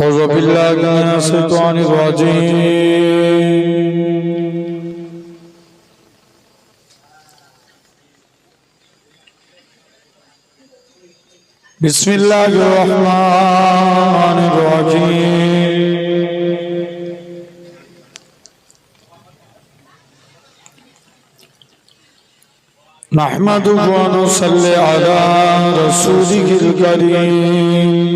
أعوذ بالله من الشيطان الرجيم بسم الله الرحمن الرحيم نحمده ونصلي على رسوله الكريم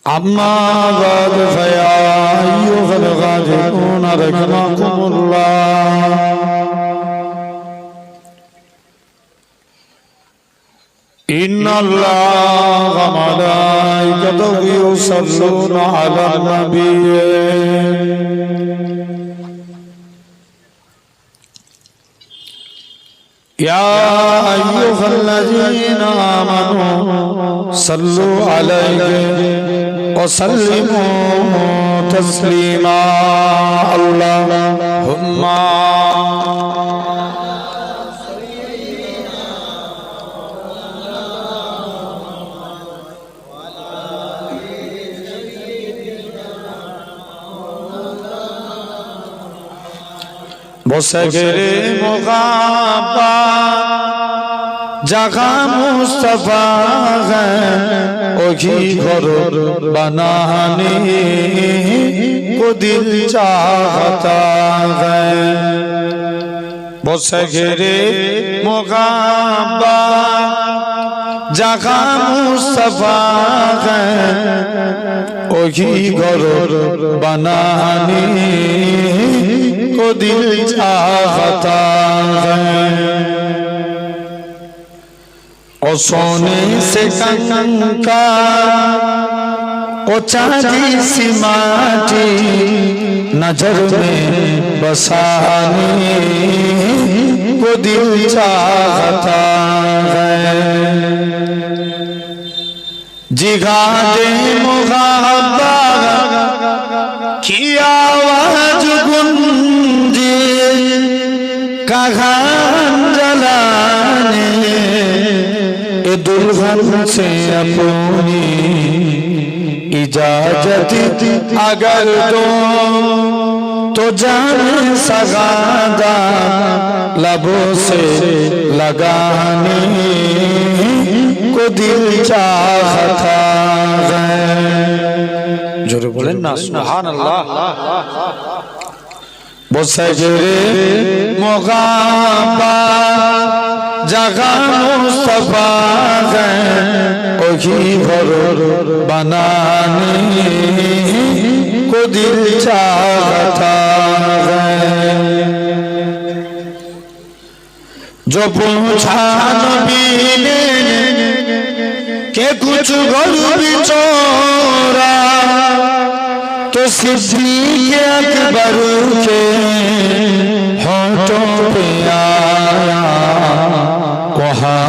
أما بعد فيا أيها الغافلون رحمكم الله إن الله وملائكته يصلون على النبي يا أيها الذين آمنوا صلوا عليه وسلموا تسليما اللهم बसगरे मुग़ाबा जगह मुस्तफा है ओही घर बनाने को दिल चाहता है बसगरे मुग़ाबा जगह मुस्तफा है ओही घर बनाने को दिल चाहता है और सोने से कंका ओ चांदी सी माटी नजर में बसाने को दिल चाहता है जिगादे मुग़ाबा की आवाज गुंजे कहां जलाने ए दुल्हन से अपनी इजाजत अगर दो तो जाने सगादा लबों से लगाने को दिल चाहता है जोरे बोलें ना सुभान अल्लाह बसगरे मुग़ाबा जगह मुस्तफा है ओही घर बनाने को दिल चाहता है जो पूछा नबी ने के कुछ घर बिचौरा तो सिद्दीक़ अकबर के होठों पे आया वहाँ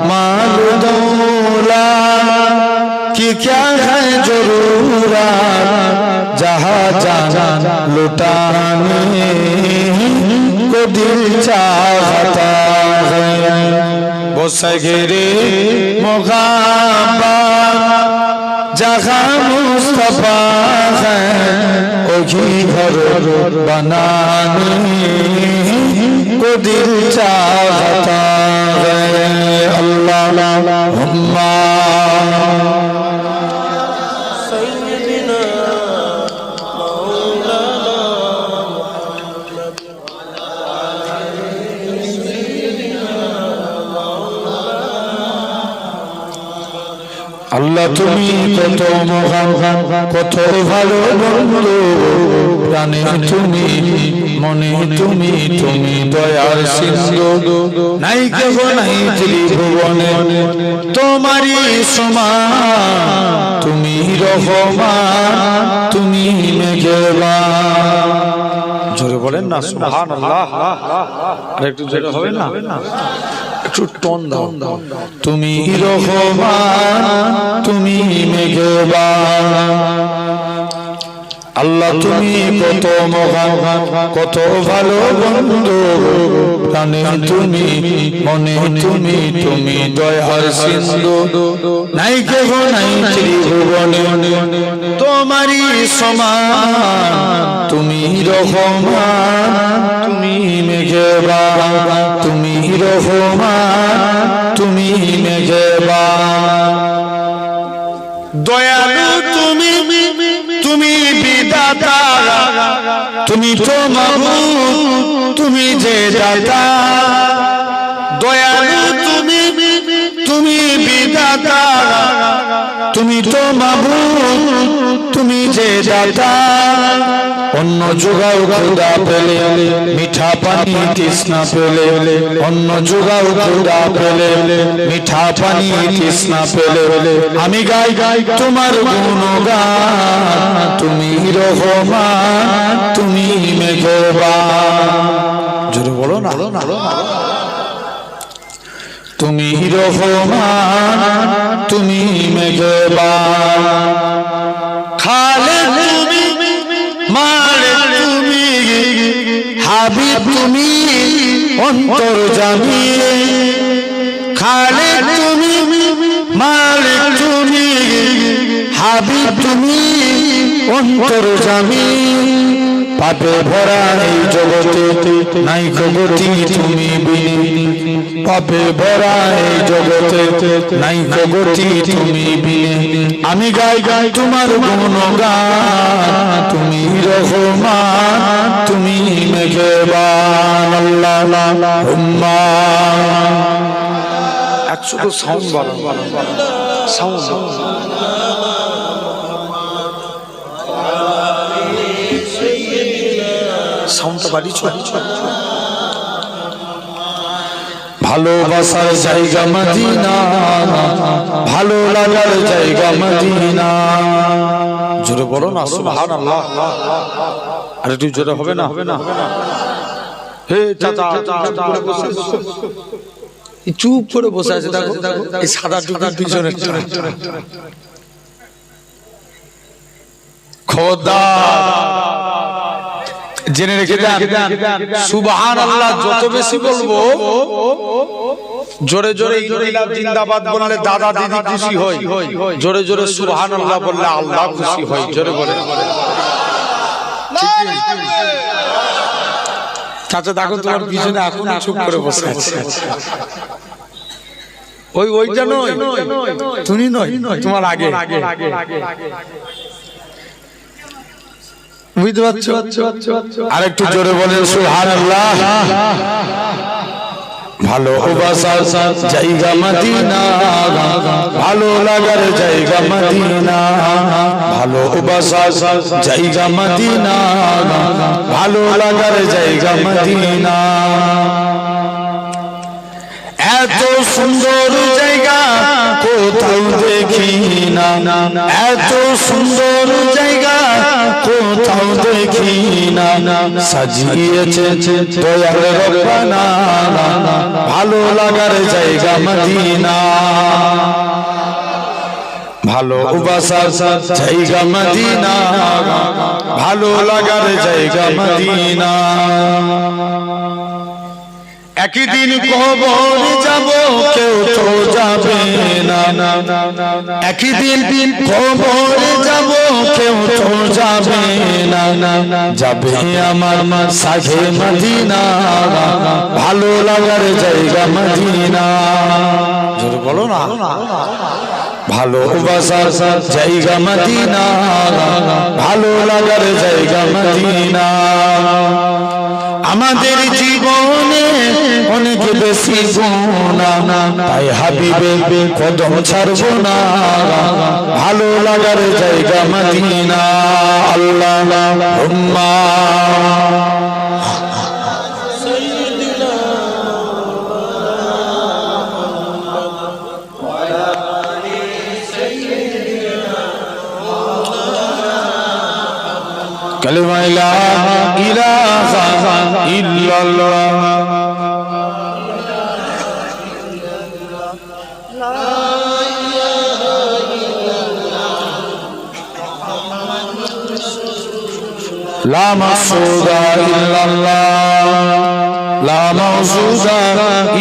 मालूम दौला कि क्या है जरूरत जहाँ जाना लुटाने को दिल चाहता है बसगरे मुग़ाबा जगह मुस्तफा है ओही घर बनाने को दिल चाहता है अल्लाहुम्मा सय्यिदना मौलाना अल्लाह তুমি কত মহান কত ভালো বন্ধু প্রাণে তুমি মনে তুমি তুমি দয়ার সিন্ধু নাই কেহ নাই ত্রিভুবনে তোমারই সমান তুমি রহমান তুমি মেঘবান জোরে বলেন না সুবহানাল্লাহ আর একটু জোরে হবে না একটু টোন দাও তুমি রহমান তুমি মেঘবান আল্লাহ তুমি কত মহান, কত ভালো বন্ধু, প্রাণে তুমি, মনে তুমি, তুমি দয়ার সিন্ধু। নাই কেহ নাই ত্রিভুবনে তোমারই সমান, তুমি রহমান, তুমি মেঘবান, তুমি রহমান, তুমি মেঘবান। দয়ালু তুমি, তুমি বিধাতা, তুমি তো মাবুদ, তুমি যে দাতা। দয়ালু তুমি, তুমি বিধাতা, তুমি তো মাবুদ, তুমি যে দাতা। অন্য যোগাও খোদা পেলে, মিঠা পানি তৃষ্ণা পেলে, অন্য যোগাও খোদা পেলে, মিঠা পানি তৃষ্ণা পেলে। আমি গাই গাই তোমার গুণগান, তুমি রহমান, তুমি মেঘবান। জোরে বলো না, তুমি রহমান, তুমি মেঘবান। খালেক তুমি, মালিক তুমি, হাবিব তুমি, অন্তর্যামী। খালেক তুমি, মালিক তুমি, হাবিব তুমি, অন্তর্যামী। পাপে ভরা এই জগতে নাই গতি তুমি বিনে, পাপে ভরা এই জগতে নাই গতি তুমি বিনে। আমি গাই গাই তোমার গুণগান, তুমি রহমান, তুমি মেঘবান। আল্লাহুম্মা একটু সাউন্ড বাড়াও, সাউন্ড সাউন্ডটা বাড়িয়েছ। ভালোবাসার জায়গা মদিনা, ভালো লাগার জায়গা মদিনা। জোরে বলো না সুবহানাল্লাহ। আর একটু জোরে হবে না? হে চাচা চুপ করে বসে আছে, দেখো এই সাদা টুপির পিছনে। খোদা জেনে রেখে দেন, সুবহানাল্লাহ যত বেশি বলবো, জোরে জোরে ইনকিলাব জিন্দাবাদ বললে দাদা দিদি খুশি হয়, জোরে জোরে সুবহানাল্লাহ বললে আল্লাহ খুশি হয়। জোরে বলে চাচা দেখো তোমার পিছনে এখন চুপ করে বসে আছে। ওইটা নয়, তুমি নয়, তোমার আগে। বুঝতে পারছো? আরেকটু জোরে বলেন সুবহানাল্লাহ। ভালোবাসার জায়গা মদিনা, ভালো লাগার জায়গা মদিনা, ভালোবাসার জায়গা মদিনা, ভালো লাগার জায়গা মদিনা। এত সুন্দর জায়গা কোথাও দেখি না, এত সুন্দর জায়গা কোথাও দেখি না। সাজিয়েছে দয়াল রব্বানা, ভালো লাগার জায়গা মদিনা, ভালোবাসার জায়গা মদিনা, ভালো লাগার জায়গা মদিনা। একদিন কবর যাব, কেউ তো যাবে না, একদিন কবর যাব, কেউ তো যাবে না। যাবে আমার সাথে মদিনা, ভালো লাগার জায়গা মদিনা। জোরে বলো না, ভালোবাসার জায়গা মদিনা, ভালো লাগার জায়গা মদিনা। আমাদের জীবনে অনেক বেশি গুনাহ, তাই হাবিবে কদম ছাড়বো না, ভালো লাগার জায়গা মদিনা। আল্লাহুম্মা কালিমা লা ইলাহা ইল্লাল্লাহ। লা মাকসুদা ইল্লাল্লাহ লা মাওজুদা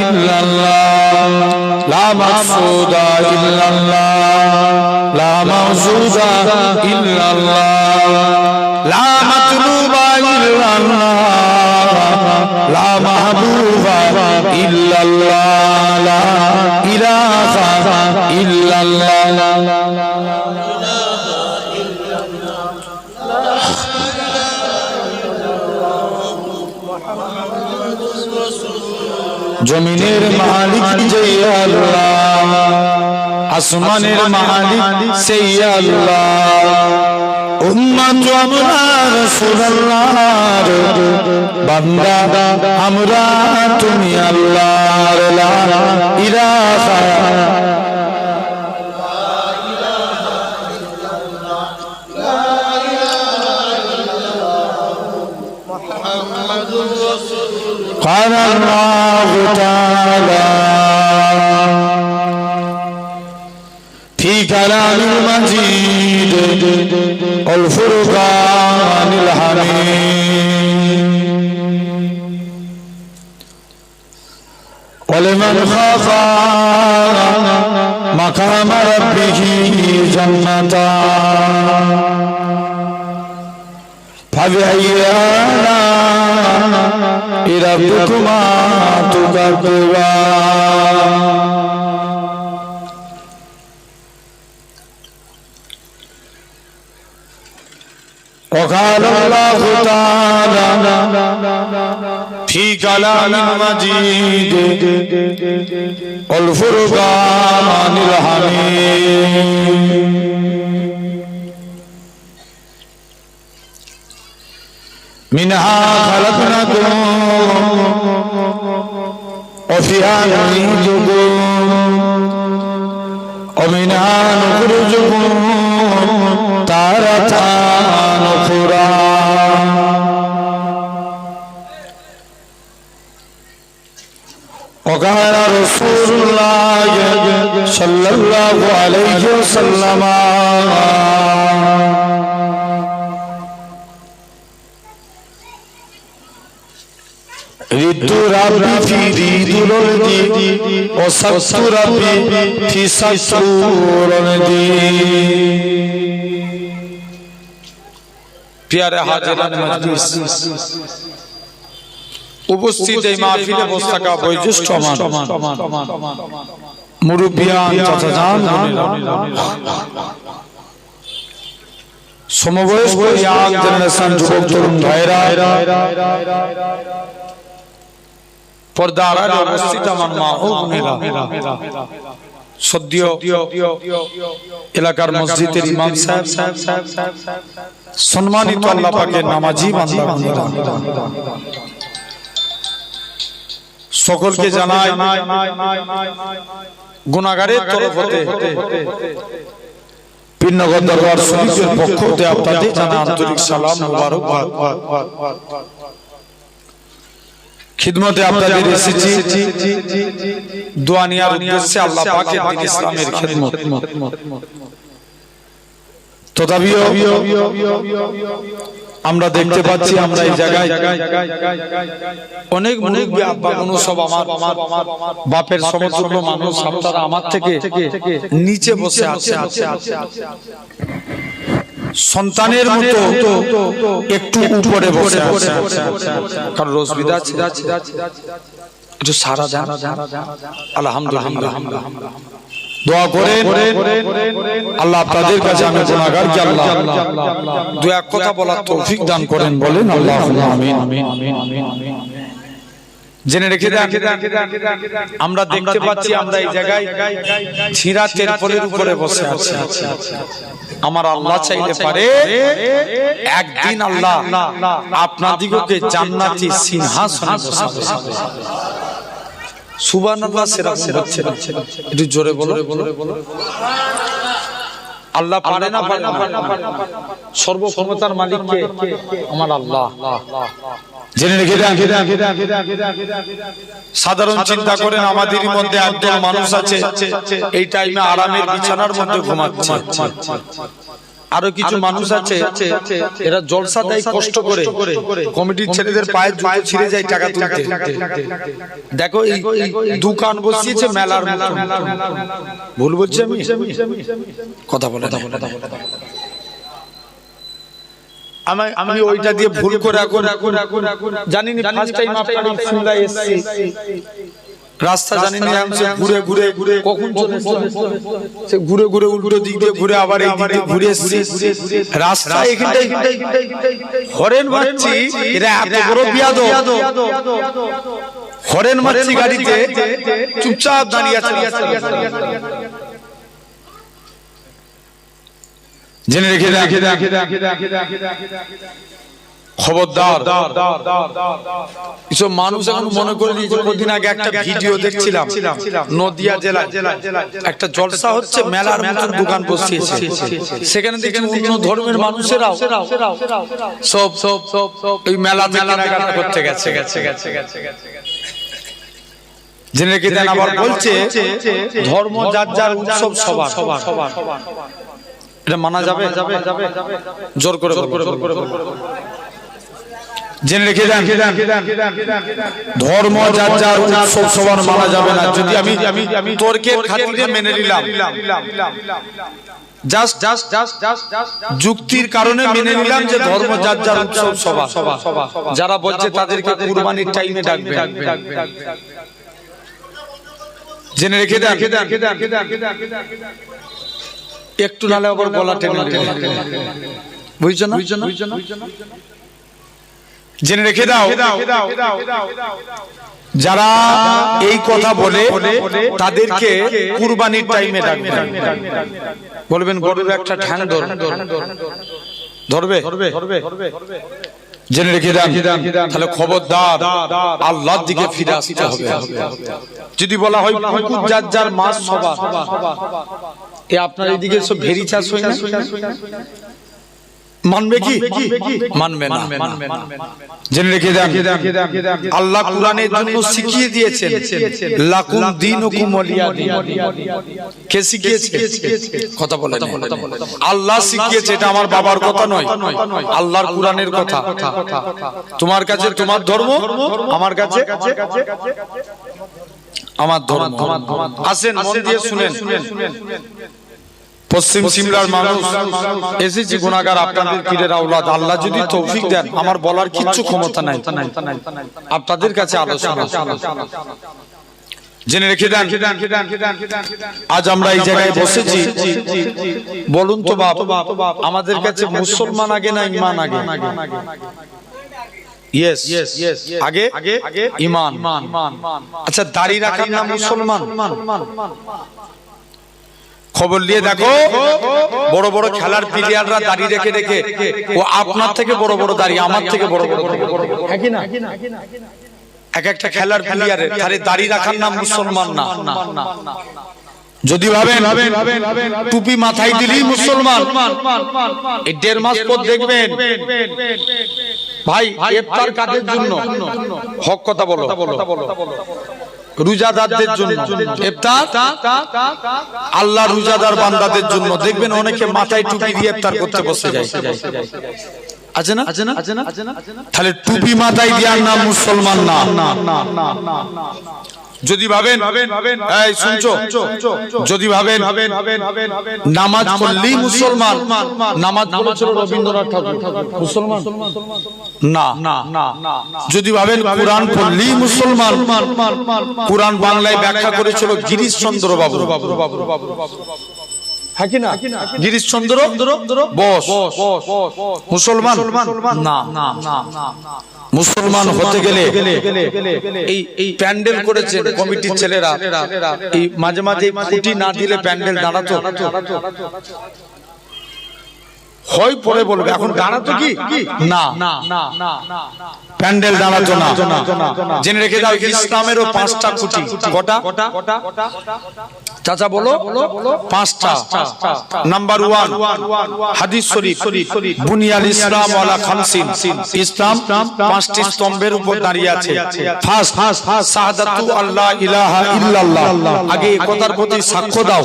ইল্লাল্লাহ লা মাকসুদা ইল্লাল্লাহ লা মাওজুদা ইল্লাল্লাহ লা মাতলুবা ইল্লাল্লাহ লা মাহবুবা ইল্লাল্লাহ লা ইলাহা ইল্লাল্লাহ জমিনের মালিক যে আল্লাহ আসমানের মালিক সেই আল্লাহ উম্মত আমরা রাসূলুল্লাহর বান্দা আমরা তুমি আল্লাহর লা ইলাহা قال الله تعالى في كلام المجيد والفرقان الحميد ولمن خاف مقام ربه جنتان فبأي آلاء ربكما تكذبان وقال الله تعالى في كلام المجيد والفرقان الحميد منها خلقناكم وفيها نعيدكم ومنها نخرجكم تارة أخرى وقال رسول الله صلى الله عليه وسلم رد ربي في ريد الولدي وسبت ربي في سبت الولدي প্যারে হাজিরান মজলিস উপস্থিত এই মাহফিলে বসে থাকা বয়োজ্যেষ্ঠ মুরব্বিয়ান চাচাজান সমবয়স্ক ইয়াং জেনারেশন যুবক তরুণ ভাইরা পর্দার আড়ালে উপস্থিত আমার মা ও বোনেরা সদ্য এলাকার মসজিদের ইমাম সাহেব সম্মানিত আল্লাহ পাকের নামাজি বান্দা বান্দা সকলকে জানাই গুনাহগারের তরফ হতে পীরনগর দরবার শরীফের পক্ষ হতে আপনাদের জানা আন্তরিক সালাম মুবারকবাদ খিদমতে আপনাদের এসেছি দোয়া নেওয়ার উদ্দেশ্যে আল্লাহ পাকের দ্বীন ইসলামের খিদমত তথাপিও আমরা দেখতে পাচ্ছি আমরা এই জায়গায় অনেক মুরব্বি আব্বা কোনো সব আমার বাপের সমতুল্য মানুষ আপনারা আমার থেকে নিচে বসে আছে সন্তানের মতো একটু উপরে বসে আছে কারণ রোজ বিদা একটু সারা যান আলহামদুলিল্লাহ দোয়া করে আল্লাহ আপনাদের কাছে আমি গুনাহগার কে আল্লাহ দুই এক কথা বলার তৌফিক দান করেন বলেন আল্লাহুম্মা আমিন জেনে রেখে দেন আমরা দেখতে পাচ্ছি আমরা এই জায়গায় ছিঁড়া তেরপলের উপরে বসে আছি আমার আল্লাহ চাইলে পারে একদিন আল্লাহ আপনাদিগকে জান্নাতি সিংহাসনে বসাবে সুবহানাল্লাহ সেরকম হচ্ছে না একটু জোরে বলো আল্লাহ পারে না সর্বক্ষমতার মালিক কে আমার আল্লাহ জেনে রেখে দেন সাধারণ চিন্তা করেন আমাদেরই মধ্যে একদল মানুষ আছে এই টাইমে আরামের বিছানার মধ্যে ঘুমাচ্ছে আরো কিছু মানুষ আছে এরা জলসা দেয় কষ্ট করে, কমিটির ছেলেদের পায়ের জুতো ছিঁড়ে যায় টাকা তুলতে। দেখো এই দোকান বসিয়েছে মেলার মতো। ভুল বলছি আমি? কথা বলে আমি ওইটা দিয়ে ভুল করে জানিনি। ফার্স্ট টাইম আপনার সিমলায় এসেছি, রাস্তা জানিনি, ঘুরে ঘুরে কখন চলে সে ঘুরে ঘুরে উল্টো দিক দিয়ে ঘুরে আবার এই দিকে ঘুরে এসেছি। রাস্তা এখানটাই হরেন মারছি, এরা এত বড় বিয়াদব, হরেন মারছি গাড়িতে, চুপচাপ দাঁড়িয়ে আছে। জেনে রেখে খবরদার, এসব মানুষ এখন মনে করে দিয়েছে। কদিন আগে একটা ভিডিও দেখছিলাম, নদিয়া জেলায় একটা জলসা হচ্ছে, মেলার মতন দোকান বসিয়েছে, সেখানে দেখি অন্য ধর্মের মানুষেরাও সব ওই মেলা কেনাকাটা করতে গেছে। জেনে রেখে দেন। আবার বলছে ধর্ম যার যার, উৎসব সবার, এটা মানা যাবে? জোর করে জেনে রেখে দেন, ধর্ম যার যার, উৎসব সবার মানা যাবে না। যদি আমি তর্কের খাতিরে মেনে নিলাম, জাস্ট যুক্তির কারণে মেনে নিলাম যে ধর্ম যার যার, উৎসব সবার, যারা বলছে তাদেরকে কুরবানির টাইমে ডাকবে। জেনে রেখে দেন, একটু নালে আবার গলা টেনে, বুঝছো না? জেনে রেখে দাও, যারা এই কথা বলে তাদেরকে কুরবানির টাইমে ডাকবে। বলবেন গরুর একটা ঠ্যাং ধরবে। জেনে রেখে দেন, তাহলে খবরদার, আল্লাহর দিকে ফিরে আসতে হবে। যদি বলা হয় পুকুর যার যার, মাছ সবার, এ আপনার এইদিকে সব ভেরি চাষ হয় না, মানবে কি? মানবে না। জেনে রেখে দেন, আল্লাহ কুরআনের জন্য শিখিয়ে দিয়েছেন, লাকুম দীনুকুম ওয়ালিয়া দীন। কে শিখিয়েছে? কথা বলেন। আল্লাহ শিখিয়েছে, এটা আমার বাবার কথা নয়, আল্লাহর কুরআনের কথা। তোমার কাছে তোমার ধর্ম, আমার কাছে আমার ধর্ম। আসেন মন দিয়ে শুনেন। পশ্চিম সিমলার মানুষ এসেছি, গুনাহগার, আপনাদের পীরের আওলাদ। আল্লাহ যদি তৌফিক দেন, আমার বলার কিচ্ছু ক্ষমতা নাই, আপনাদের কাছে আলোচনা। জেনে রেখে দেন, আজ আমরা এই জায়গায় বসেছি, বলুন তো বাপ, আমাদের কাছে মুসলমান আগে না ইমান আগে? ইয়েস, আগে ইমান। আচ্ছা, দাড়ি রাখার নাম মুসলমান? খবর নিয়ে দেখো, বড় বড় খেলার প্লেয়াররা দাড়ি রেখে রেখে, ও আপনার থেকে বড় বড় দাড়ি, আমার থেকে বড় বড়, এক একটা খেলার প্লেয়ারের দাড়ি রাখার নাম মুসলমান না। যদি ভাবেন টুপি মাথায় দিলেই মুসলমান, এই 1.5 মাস পর দেখবেন ভাই ইফতার কাদের জন্য? হক কথা বলো। রোজাদারদের জন্য ইফতার, আল্লাহ রোজাদার বান্দাদের জন্য। দেখবেন অনেকে মাথায় টুপি দিয়ে ইফতার করতে বসে যায়, আছে না? তাহলে টুপি মাথায় দেওয়ার নাম মুসলমান না। যদি ভাবেন, এই শুনছো, যদি ভাবেন নামাজ পড়লেই মুসলমান, নামাজ পড়েছিল রবীন্দ্রনাথ ঠাকুর, মুসলমান না। যদি ভাবেন কোরআন পড়লেই মুসলমান, কোরআন বাংলায় ব্যাখ্যা করেছিল গিরিশ চন্দ্র বাবু, হ্যাঁ কি না? গিরিশ চন্দ্র বস মুসলমান না। মুসলমান হতে গেলে এই প্যান্ডেল করেছে কমিটির ছেলেরা, এই মাঝে মাঝে খুঁটি না দিলে প্যান্ডেল দাঁড়াতো। হয় পরে বলবে, এখন দাঁড়াতো কি না, প্যান্ডেল দাঁড়াতো না। জেনে রেখে দাও, ইসলামেরও 5টা খুঁটি। কটা চাচা বলো? 5টা। নাম্বার 1 হাদিস শরীফ, বুনিয়াল ইসলাম ওয়ালা খামসিন। ইসলাম 5টি স্তম্ভের উপর দাঁড়িয়ে আছে। ফার্স্ট শাহাদাতু আল্লাহ ইলাহা ইল্লাল্লাহ। আগে এই কথার প্রতি সাক্ষ্য দাও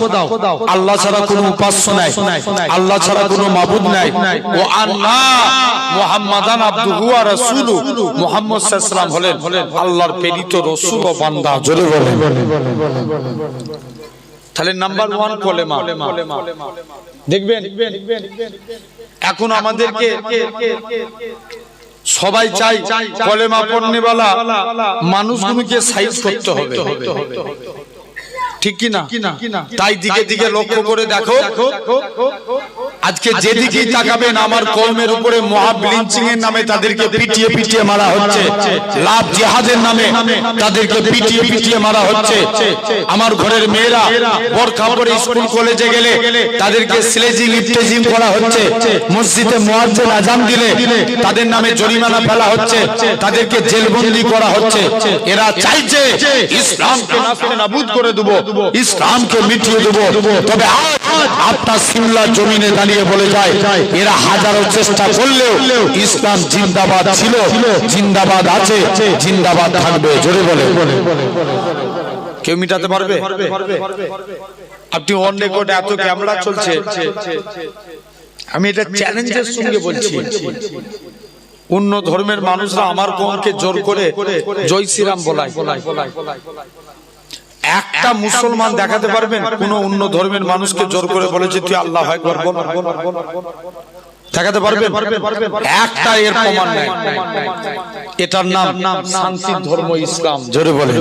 আল্লাহ ছাড়া কোনো উপাস্য নাই, আল্লাহ ছাড়া কোনো মাবুদ নাই। ও আন্না মুহাম্মাদান আবদুহু ওয়া রাসূলুহু, মুহাম্মদ সাল্লাল্লাহু আলাইহি ওয়াসাল্লাম হলেন আল্লাহর প্রেরিত রাসূল ও বান্দা। জোরে বলেন। তাহলে নাম্বার 1 কলেমা। দেখবেন এখন আমাদেরকে সবাই চাই কলেমা পড়নেওয়ালা মানুষগুলোকে সাইজ করতে হবে, ঠিক কি না? তাই দিকে দিকে লক্ষ্য করে দেখো, আজকে যেদিকেই তাকাবেন আমার কওমের উপরে মহা ব্লিচিং এর নামে তাদেরকে পিটিয়ে পিটিয়ে মারা হচ্ছে, লাভ জিহাদের নামে তাদেরকে পিটিয়ে পিটিয়ে মারা হচ্ছে। আমার ঘরের মেয়েরা বোরকা পরে স্কুল কলেজে গেলে তাদেরকে স্লেজিং ইফতেজিং করা হচ্ছে, মসজিদে মুয়াজ্জিন আযান দিলে তাদের নামে জরিমানা ফেলা হচ্ছে, তাদেরকে জেলবন্দি করা হচ্ছে। এরা চাইছে ইসলামকে নাবুদ করে দেব, ইসলামকে মিটিয়ে দেব। তবে আজ আপনার সিমলা জমিনে দাঁড়িয়ে বলে যায়, এরা হাজারো চেষ্টা করলেও ইসলাম জিন্দাবাদ ছিল, জিন্দাবাদ আছে, জিন্দাবাদ থাকবে। জোরে বলে। কেউ মিটাতে পারবে? আপনি অন রেকর্ড এত ক্যামেরা চলছে, আমি এটা চ্যালেঞ্জের সঙ্গে বলছি, অন্য ধর্মের মানুষরা আমার কওমকে জোর করে জয় শ্রীরাম বলায়। একটা মুসলমান দেখাতে পারবেন কোন অন্য ধর্মের মানুষকে জোর করে বলেছে তুই আল্লাহু আকবার বল? দেখাতে পারবেন? একটা এর প্রমাণ নাই। এটার নাম শান্তির ধর্ম ইসলাম। জোরে বলে।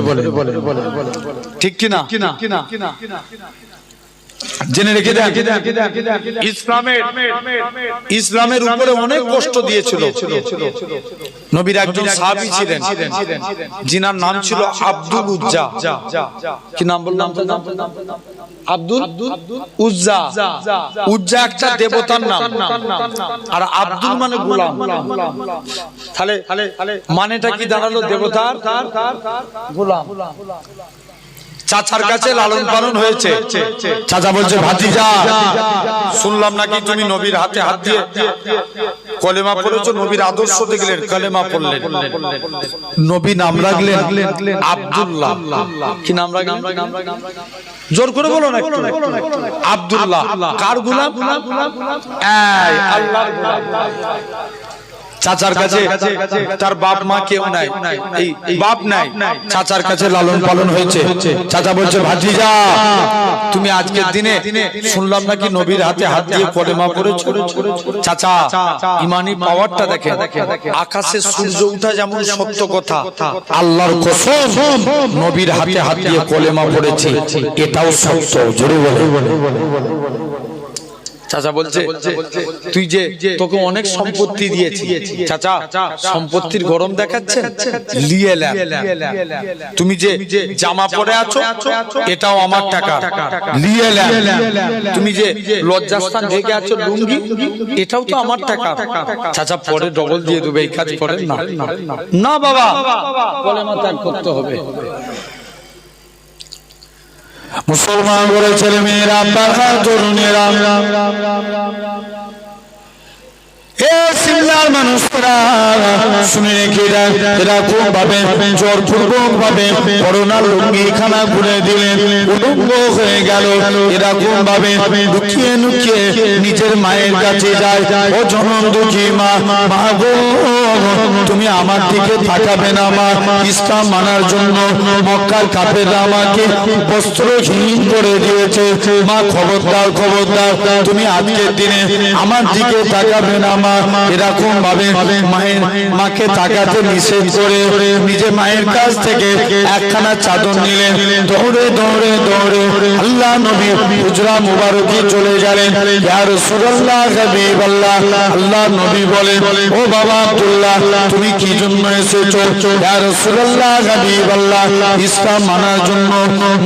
ঠিক কি না? জেনে রেখে দেন, ইসলামের উপরে অনেক কষ্ট দিয়েছিল। নবীর একজন সাহাবী ছিলেন যিনার নাম ছিল আব্দুল উজ্জা। কি নাম বললাম? আব্দুল উজ্জা। উজ্জা একটা দেবতার নাম, আর আব্দুল মানে গোলাম। তাহলে মানেটা কি দাঁড়ালো? দেবতার গোলাম। চাচার কাছে লালন পালন হয়েছে। চাচা বলছে, ভাতিজা শুনলাম নাকি তুমি নবীর হাতে হাত দিয়ে কলেমা পড়েছো, নবীর আদর্শ দেখলেন, কলেমা পড়লেন, নবী নাম রাখলেন আব্দুল্লাহ। কি নাম রাখলেন? জোর করে বলো না একটু। আব্দুল্লাহ। কার গোলাম? আল্লাহর গোলাম। চাচার কাছে তার বাপ মা কেউ নাই, এই বাপ নাই, চাচার কাছে লালন পালন হয়েছে। চাচা বলছে, ভাতিজা তুমি আজকের দিনে শুনলাম নাকি নবীর হাতে হাত দিয়ে কলেমা পড়েছো। চাচা ইমানি পাওয়ারটা দেখেন, আকাশে সূর্য উঠা যেমন সত্য কথা, আল্লাহর কসম নবীর হাতে হাত দিয়ে কলেমা পড়েছে এটাও সত্য। জোরে বলে। চাচা বলছে, তুই যে তোকে অনেক সম্পত্তি দিয়েছি, চাচা সম্পত্তির গরম দেখাচ্ছে, লিয়ে লে। তুমি যে জামা পরে আছো এটাও আমার টাকা, লিয়ে লে। তুমি যে লজ্জাস্থান ঢেকে আছো লুঙ্গি, এটাও তো আমার টাকা। চাচা পরে ডবল দিয়ে দেবে, এই কাজ করেন না। না বাবা, কলেমা ত্যাগ করতে হবে। মুসলমান করে ছেলে মেয়েরা, তরুণেরা, সিমলার মানুষরা শুনে রেখে এরকম ভাবে জোরপূর্বক ভাবে করোনা লুঙ্গি খানা ঘুরে দিলেন, উলঙ্গ হয়ে গেল। এরকম ভাবে লুকিয়ে লুকিয়ে নিজের মায়ের কাছে যায়, ও জনম দুঃখী মা, মা গো তুমি আমার দিকে তাকাবে না মা? ইসলাম মানার জন্য মক্কার কাফেররা আমাকে বস্ত্রহীন করে দিয়েছে মা, খবরদার খবরদার তুমি আজকের দিনে আমার দিকে তাকাবে না মা? এরকম এরকম ভাবে মাকে তাকাতে নিষেধ করে নিজে মায়ের কাছ থেকে একখানা চাদর নিলেন, দৌড়ে দৌড়ে দৌড়ে আল্লাহ নবী হুজরা মুবারকে চলে গেলেন। ইয়া রাসূলুল্লাহ হাবিবাল্লাহ, আল্লাহ নবী বলেন, ও বাবা আব্দুল্লাহ তুমি কি জন্য এসেছো? ইয়া রাসূলুল্লাহ হাবিবাল্লাহ, ইসলাম মানার জন্য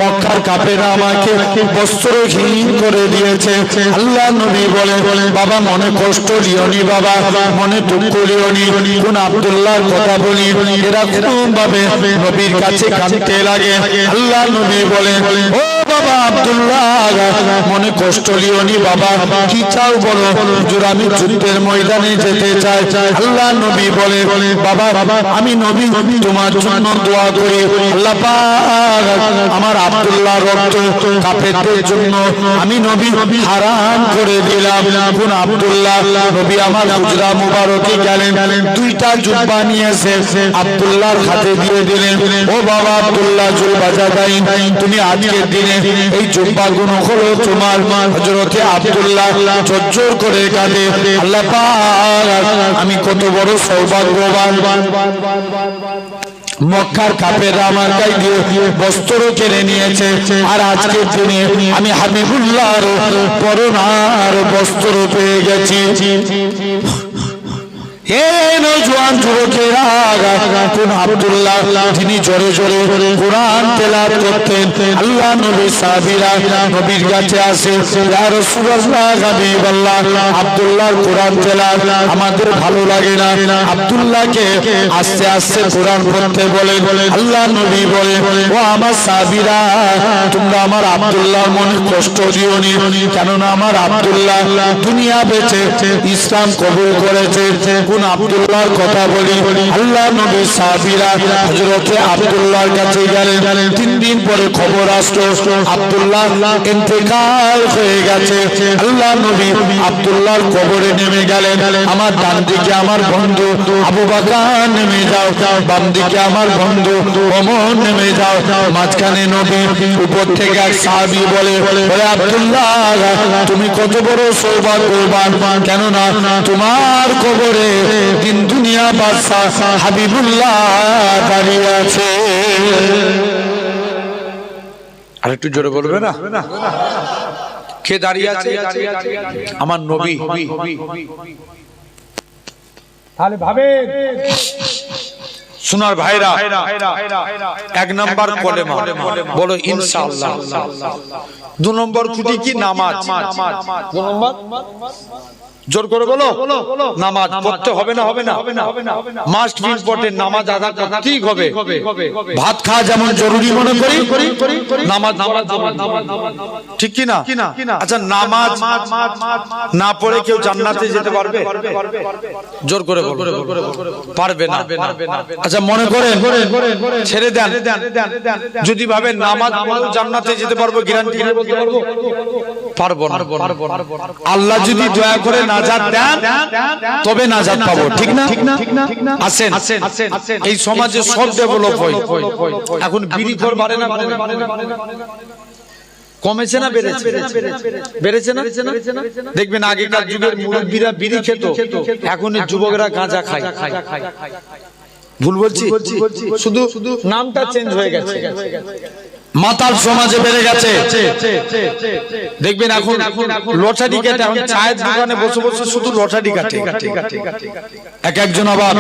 মক্কার কাফেররা আমাকে বস্ত্রহীন করে দিয়েছে। আল্লাহ নবী বলেন, বাবা মনে কষ্ট লিওনি, বাবা মনে দুঃখ লিওনি। কোন আব্দুল্লাহর কথা বলি এরকম ভাবে নবীর কাছে কাঁদতে লাগে। আল্লাহ নবী বলেন, ও বাবা আব্দুল্লাহ মনে কষ্ট লিওনি, বাবা কি চাও বলো? হুজুর আমি যুদ্ধের ময়দানে যেতে চাই। আল্লাহ নবী বলে, বাবা আমি নবী তোমার জন্য দোয়া করি, আল্লাহ পাক আমার আব্দুল্লাহ রক্ত কাফেরদের জন্য আমি নবী হারাম করে দিলাম। কোন আব্দুল্লাহ? নবী আমার হুজরা মুবারকে গেলেন, দুইটা জুব্বা নিয়ে এসে আব্দুল্লাহর হাতে দিয়ে দিলেন। ও বাবা আব্দুল্লাহ জুলবাজাদাইন, তুমি আজকের দিনে এই জুব্বা গুলো হলো তোমার। হযরতে আব্দুল্লাহ ঝরঝর করে কাঁদে, আল্লাহ পাক আমি কত বড় সৌভাগ্যবান, মক্কার কাফেররা আমার গায়ে দিয়ে বস্ত্র কেড়ে নিয়েছে, আর আজকের দিনে আমি হাবিবুল্লাহর পরনার বস্ত্র পেয়ে গেছি। নওজোয়ান যুবকেরা, কোন আব্দুল্লাহ যিনি জোরে জোরে কোরআন তেলাওয়াত করতেন, আল্লাহ নবী সাহাবীরা নবীর কাছে আসে, ইয়া রাসূলুল্লাহ হাবিবাল্লাহ আব্দুল্লাহর কোরআন তেলাওয়াত আমাদের ভালো লাগে না, আব্দুল্লাহকে আস্তে আস্তে কোরআন পড়তে বলে। আল্লাহ নবী বলে, ও আমার সাহাবীরা তোমরা আমার আব্দুল্লাহর মনে কষ্ট দিওনি, কেননা আমার আব্দুল্লাহ দুনিয়া বেঁচে ইসলাম কবুল করেছে। কোন আব্দুল্লাহর কথা বলি? আল্লাহ নবী সাহাবীরা হযরতে আব্দুল্লাহর কাছে গেলেন। 3 দিন পরে খবর আসলো আব্দুল্লাহ ইন্তেকাল হয়ে গেছে। আল্লাহ নবী আব্দুল্লাহর কবরে নেমে গেলেন। আমার ডান দিকে আমার বন্ধু আবু বকর নেমে যাও, বাম দিকে আমার বন্ধু ওমর নেমে যাও, মাঝখানে নবী। উপর থেকে এক সাহাবী বলে, ওরে আব্দুল্লাহ তুমি কত বড় সৌভাগ্যবান, কেননা তোমার কবরে দিন দুনিয়া বাদশা হাবিবুল্লাহ দাঁড়িয়ে আছে। আর একটু জোরে বলবে না? কে দাঁড়িয়ে আছে? আমার নবী। তাহলে ভাবে সোনার ভাইরা, 1 নম্বর কলেমা বলো ইনশাআল্লাহ। 2 নম্বর খুঁটি কি? নামাজ। 2 নম্বর জোর করে বলো, নামাজ পড়তে হবে না? হবে না? মাস্ট বি ইম্পর্টেন্ট, নামাজ আদা করতেই হবে। ভাত খাওয়া যেমন জরুরি মনে করি, নামাজ পড়া জরুরি, ঠিক কি না? আচ্ছা নামাজ না পড়ে কেউ জান্নাতে যেতে পারবে? জোর করে বলো, পারবে না। আচ্ছা মনে করেন, ছেড়ে দেন, যদি ভাবে নামাজ পড়ে জান্নাতে যেতে পারবো, গ্যারান্টি বলতে পারবো? পারবো না। আল্লাহ যদি দয়া করে নাজাত দেন তবে নাজাত পাবো, ঠিক না? আসেন, এই সমাজে সব ডেভেলপ হয়। এখন বিড়িখোর বাড়ে না? কমেছে না বেড়েছে? বেড়েছে না? দেখবেন আগেকার যুগের মুরব্বীরা বিড়ি খেত, এখন যুবকরা গাঁজা খায়। ভুল বলছি? শুধু নামটা চেঞ্জ হয়ে গেছে। মাতাল সমাজে বেড়ে গেছে। দেখবেন এখন লটারি কাটে, এখন চায়ের দোকানে বসে বসে শুধু লটারি কাটে। এক একজন আবার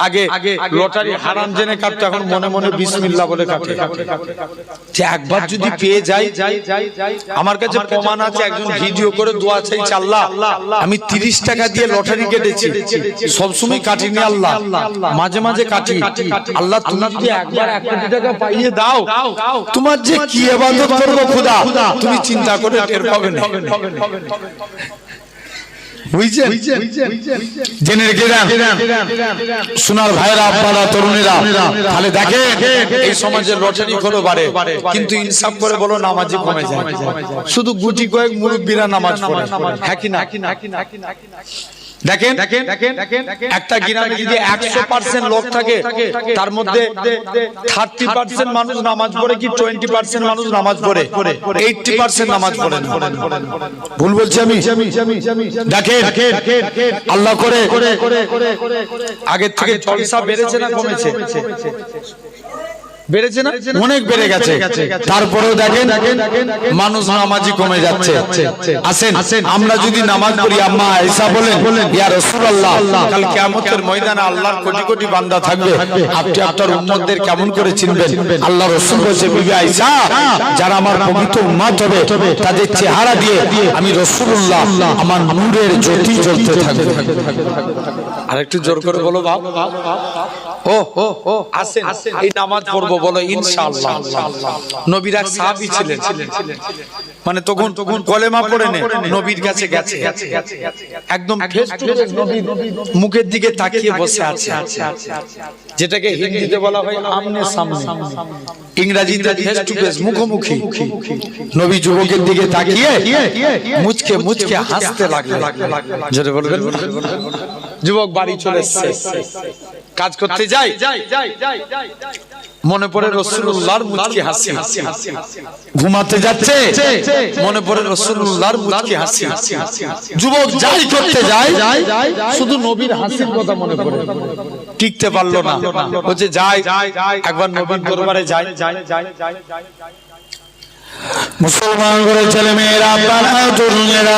আগে লটারি হারাম জেনে কাটতো, এখন মনে মনে বিসমিল্লাহ বলে কাটে। যে একবার যদি পেয়ে যাই, আমার কাছে প্রমাণ আছে, একজন ভিডিও করে দোয়া চাইছে, আল্লাহ আমি 30 টাকা দিয়ে লটারি কেটেছি, সবসময় কাটিনি আল্লাহ, মাঝে মাঝে কাটি, আল্লাহ তুমি যদি একবার 1 কোটি টাকা পাইয়ে দাও, তোমার যে কি ইবাদত করব খোদা তুমি চিন্তা করে টের পাবে না। জেনে রেখে দেন সোনার ভাইরা, আপনারা তরুণেরা, তাহলে দেখেন এই সমাজের লটারি খোলো বাড়ে, কিন্তু ইনসাফ করে বলো নামাজি কমে যায়। শুধু গুটি কয়েক মুরব্বীরা নামাজ পড়ে, হ্যাঁ কি না? দেখেন একটা গ্রামে যদি 100% লোক থাকে তার মধ্যে 30% মানুষ নামাজ পড়ে কি 20% মানুষ নামাজ পড়ে 80% নামাজ পড়ে না। ভুল বলছি আমি? দেখেন আল্লাহ করে আগের থেকে জলসা বেড়েছে না কমেছে? বেড়েছে না? অনেক বেড়ে গেছে। তারপরেও দেখেন মানুষ নামাজি কমে যাচ্ছে। আসেন আমরা যদি নামাজ পড়ি, আম্মা আয়েশা বলেন ইয়া রাসূলুল্লাহ, কাল কিয়ামতের ময়দানে আল্লাহর কোটি কোটি বান্দা থাকবে, আপনি আপনার উম্মতদের কেমন করে চিনবেন? আল্লাহ রাসূল বলেছে, বিবি আয়েশা, যারা আমার পবিত্র উম্মত হবে তাদের চেহারা দিয়ে আমি রাসূলুল্লাহ আমার নূরের জ্যোতি জ্বলতে থাকবে। আরেকটু জোর করে বলো বাপ। ও আসেন এই নামাজ পড়বো বলো ইনশাআল্লাহ। নবীর এক সাহাবী ছিলেন, মানে তখন কলেমা পড়ে নে নবীর কাছে গেছে, একদম ফেস টু ফেস নবীর মুখের দিকে তাকিয়ে বসে আছে, যেটাকে হিন্দিতে বলা হয় আমনে সামনে, ইংরেজিতে ফেস টু ফেস মুখোমুখি। নবী যুবকের দিকে তাকিয়ে মুচকে মুচকে হাসতে লাগলেন। যেটা বলবেন যুবক বাড়ি চলে এসেছে, কাজ করতে যাই, মনে পড়ে রাসূলুল্লাহর মুচকি হাসি। ঘুমাতে যাচ্ছে, মনে পড়ে রাসূলুল্লাহর মুচকি হাসি। যুবক যাই করতে যায় শুধু নবীর হাসির কথা মনে পড়ে, টিকতে পারলো না, বলছে যাই একবার নবীর দরবারে যাই। মুসলমান করে ছেলে মেয়েরা, আপনারা তরুণেরা,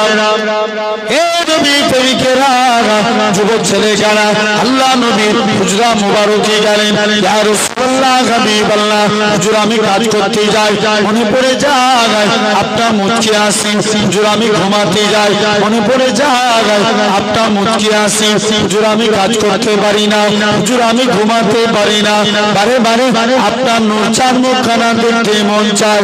হে নবী প্রেমিকেরা, যুবক ছেলেরা, আল্লাহ নবীর হুজরা মুবারকে গেলেন। ইয়া রাসূলুল্লাহ, হাবিবাল্লাহ, হুজুর আমি কাজ করতে যাই, মনে পড়ে যায় আপনার মুচকি হাসি। হুজুর আমি ঘুমাতে যাই, মনে পড়ে যায় আপনার মুচকি হাসি। হুজুর আমি কাজ করতে পারি না, হুজুর আমি ঘুমাতে পারি না, বারে বারে আপনার নূর চাঁদ মুখখানা দেখতে মন চায়।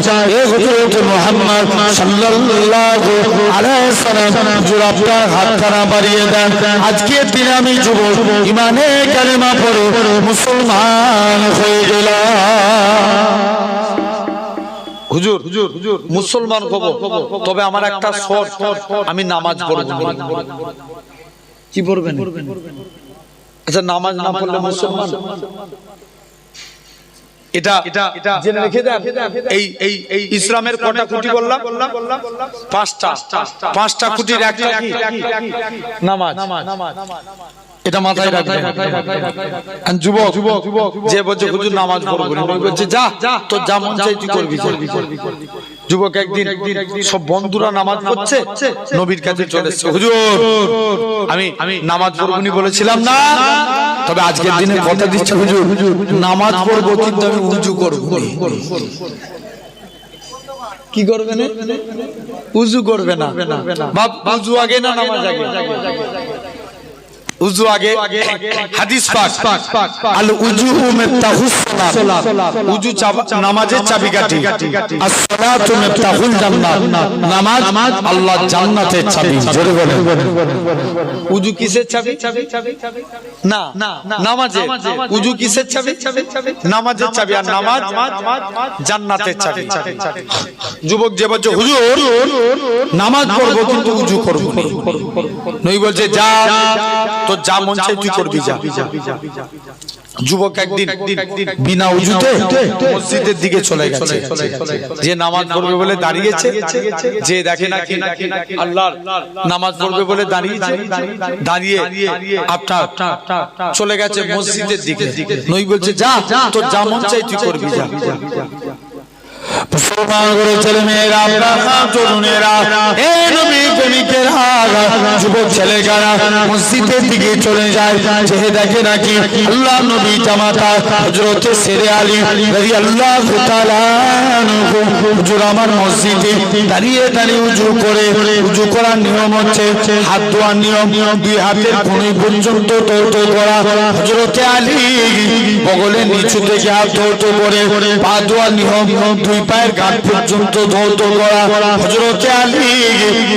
মুহাম্মদ সাল্লাল্লাহু আলাইহি সাল্লাম, হুজুর আপনার হাতখানা বাড়িয়ে দেন, আজকের দিনে আমি যুবক ঈমানে কালেমা পড়ে মুসলমান হয়ে গেলাম। হুজুর মুসলমান হব, তবে আমার একটা শর্ত, আমি নামাজ পড়ব। কি পড়বেন? আচ্ছা নামাজ না পড়লে মুসলমান? এটা জেনে রেখে দেন। এই ইসলামের কটা খুঁটি বললাম? পাঁচটা খুঁটির একটা কি? নামাজ। এটা মাথায় রাখবেন। যুবক যে বলছে হুজুর নামাজ পড়বো না, বলছে যা তোর যা মন চাই তুই করবি। যুবক একদিন সব বন্ধুরা নামাজ পড়ছে, নবীর কাছে চলে এসেছে, হুজুর আমি নামাজ পড়বনি বলেছিলাম না, তবে আজকের দিনে কথা দিচ্ছে হুজুর নামাজ পড়বো কিন্তু আমি উজু করব। কি করবে না? উজু করবে না। বাপ উজু আগে না নামাজ আগে? উজু আগে। হাদিস পাক, আল উজু মিফতাহুস সালাত, উজু নামাজের চাবিকাঠি। as-salatu মিফতাহুল জান্নাত, নামাজ আল্লাহর জান্নাতের চাবি। জোরে বলেন। উজু কিসের চাবি? না নামাজের। উজু কিসের চাবি? নামাজের চাবি। আর নামাজ জান্নাতের চাবি। যুবক যে বলছে হুজুর নামাজ পড়বো কিন্তু উজু করবো না, নই বলছে যা তোর যা মন চাই তুই করবি যা। যুবক একদিন বিনা উজুতে মসজিদের দিকে চলে গেছে, যে নামাজ পড়বে বলে দাঁড়িয়েছে, যে দেখে নাকি আল্লাহর নামাজ পড়বে বলে দাঁড়িয়েছে, দাঁড়িয়ে আপনার চলে গেছে মসজিদের দিকে, নই বলছে যা তোর যা মন চাই তুই করবি যা। মুসলমান করে ছেলে মেয়েরা, আপনারা তরুণেরা, হে নবী প্রেমিকেরা, যুবক ছেলেরা মসজিদের দিকে চলে যায়, যে দেখে নাকি আল্লাহ নবী জামাতা হযরত শেরে আলী রাদিয়াল্লাহু তাআলা আনহু হুজুর আমার মসজিদে দাঁড়িয়ে উজু করে, উজু করার নিয়ম হচ্ছে হাত ধোয়ার নিয়ম, দুই হাতের কনুই পর্যন্ত ধৌত করা। হযরত আলী বগলের নিচু থেকে হাত ধৌত করে, পা ধোয়ার নিয়ম দুই পায়ের গাঁট পর্যন্ত ধৌত করা। হযরত আলী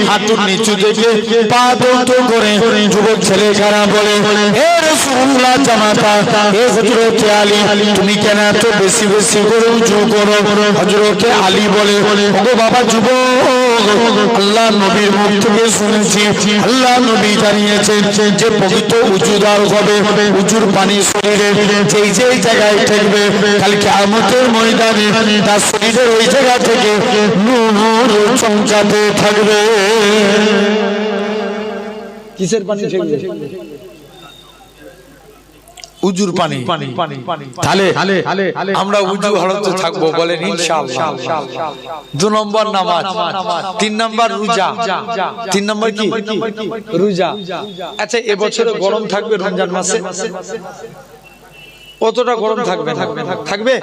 হাঁটুর নিচু থেকে পা ধৌত করে যুবক ছেলে খানা বলে, হে রাসূলুল্লাহ জামাতা, হে হযরত আলী তুমি কেন এত বেশি বেশি করে উজু করো? হযরত আলী বলে, ওগো বাবা যুবক, আল্লাহ নবীর মুখ থেকে শুনেছি আল্লাহ নবী জানিয়েছেন যে পবিত্র উজুদার হবে উজুর পানি শরীরে যেই যেই জায়গায় থাকবে কাল কিয়ামতের ময়দানে তার শরীরের ওই জায়গা থেকে নূর চমকাতে থাকবে। কিসের পানি থাকবে? উজুর পানি। তাহলে আমরা উজু হরতে থাকবো বলেন ইনশাআল্লাহ। 2 নম্বর নামাজ, 3 নম্বর রোজা। 3 নম্বর কি? রোজা। আচ্ছা এবছরে গরম থাকবে রমজান মাসে? কতটা গরম থাকবে? থাকবে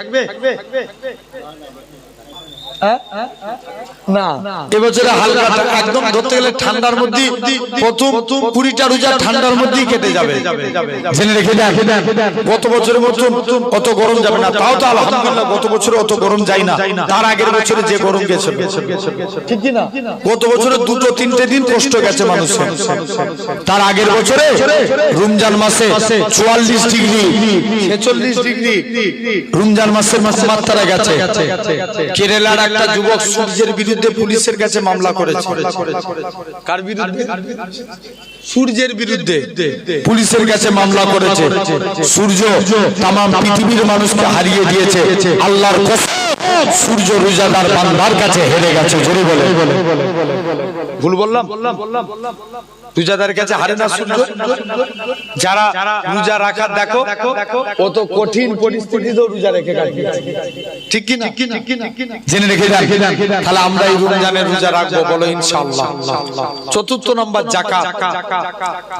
না, এবছরে হালকা একদম ধরতে গেলে ঠান্ডার মধ্যে প্রথম 20টা রোজা ঠান্ডার মধ্যেই কেটে যাবে। জেনে রেখে দেন গত বছরের মতো অত গরম যাবে না। তাও তো আলহামদুলিল্লাহ গত বছরে অত গরম যায় না, তার আগের বছরে যে গরম গেছে ঠিক কি না? গত বছরে 2-3 দিন কষ্ট গেছে মানুষের। তার আগের বছরে রমজান মাসে 44 ডিগ্রি 46 ডিগ্রি রমজান মাসের মাত্রা গেছে। কেরালার একটা যুবক সূর্যের বিরুদ্ধে পুলিশের কাছে মামলা করেছে। কার বিরুদ্ধে? সূর্যের বিরুদ্ধে পুলিশের কাছে মামলা করেছে। সূর্য তামাম পৃথিবীর মানুষকে হারিয়ে দিয়েছে। আল্লাহর কসম সূর্য রোজাদার বান্দার কাছে হেরে গেছে। জোরে বলে। ভুল বললাম? রোজাদার কাছে হারে না সূর্য। যারা রোজা রাখা দেখো কত কঠিন পরিস্থিতিতেও রোজা রেখে কাটবে, ঠিক কি না? জেনে রেখে দেন তাহলে আমরা এই রমজানের রোজা রাখবো বলো ইনশাআল্লাহ। 4th নম্বর যাকাত।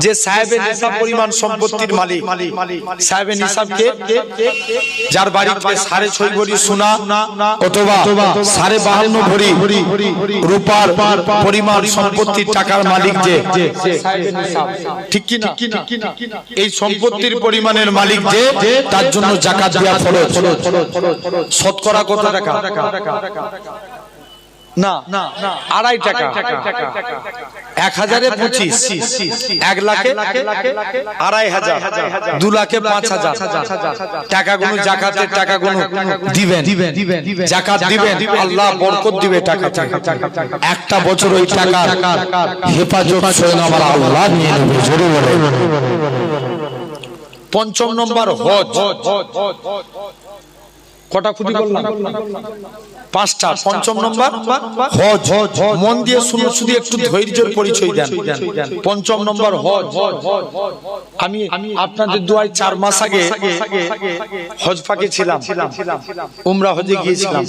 যে সাহেবে নিসাব পরিমাণ সম্পত্তির মালিক, সাহেবে নিসাব কে? যার বাড়িতে 6.5 ভরি সোনা অথবা 52.5 ভরি রূপার পরিমাণ সম্পত্তির টাকার মালিক যে সাহেবে নিসাব, ঠিক কি না? এই সম্পত্তির পরিমাণের মালিক যে তার জন্য যাকাত দেওয়া ফরজ। শতকরা কত টাকা? না 2.5 টাকা। 1000-এ 25, 1 লাখে 2.5,000, 2 লাখে 5,000 টাকাগুলো জাকাতের টাকাগুলো দিবেন। জাকাত দিবেন, আল্লাহ বরকত দিবে টাকাতে। একটা বছর ওই টাকার হেফাজত স্বয়ং আমার আল্লাহ নিয়ে নেবে। জোরে বলে। 5 নম্বর হজ। কটা খুঁটি বললাম? 5টা। 5 নম্বর হজ। মন দিয়ে শুনুন, শুধু একটু ধৈর্যের পরিচয় দেন। 5 নম্বর হজ। আমি আপনাদের দোয়ায় 4 মাস আগে হজ পাকে ছিলাম, উমরা হজে গিয়েছিলাম।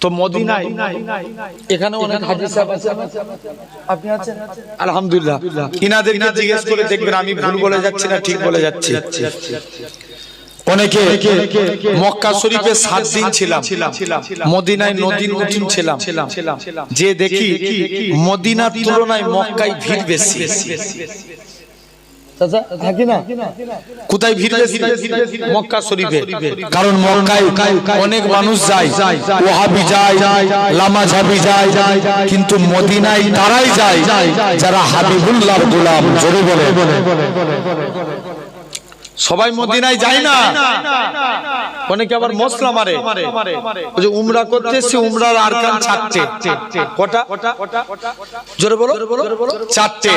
তো মদিনায় এখানে অনেক হাজী সাহেব আছে, আপনি আছেন? আলহামদুলিল্লাহ। ইনাদেরকে জিজ্ঞেস করে দেখবেন আমি ভুল বলে যাচ্ছি না ঠিক বলে যাচ্ছি। অনেকে মক্কা শরীফে 7 দিন ছিলাম, মদিনায় 9 দিন ছিলাম। যে দেখি মদিনার তুলনায় মক্কায় ভিড় বেশি। কোথায় ভিড় বেশি? মক্কা শরীফে। কারণ মক্কায় অনেক মানুষ যায়, ওয়াহাবি যায়, লামাঝাবি যায়, কিন্তু মদিনায় তারাই যায় যারা হাবিবুল্লাহর গোলাম। জোরে বলে। সবাই মদিনায় যায় না, অনেকে আবার মশলা মারে। ওই যে উমরা করতে এসে উমরার আরকান 4টে। কটা? জোরে বলো। 4টে।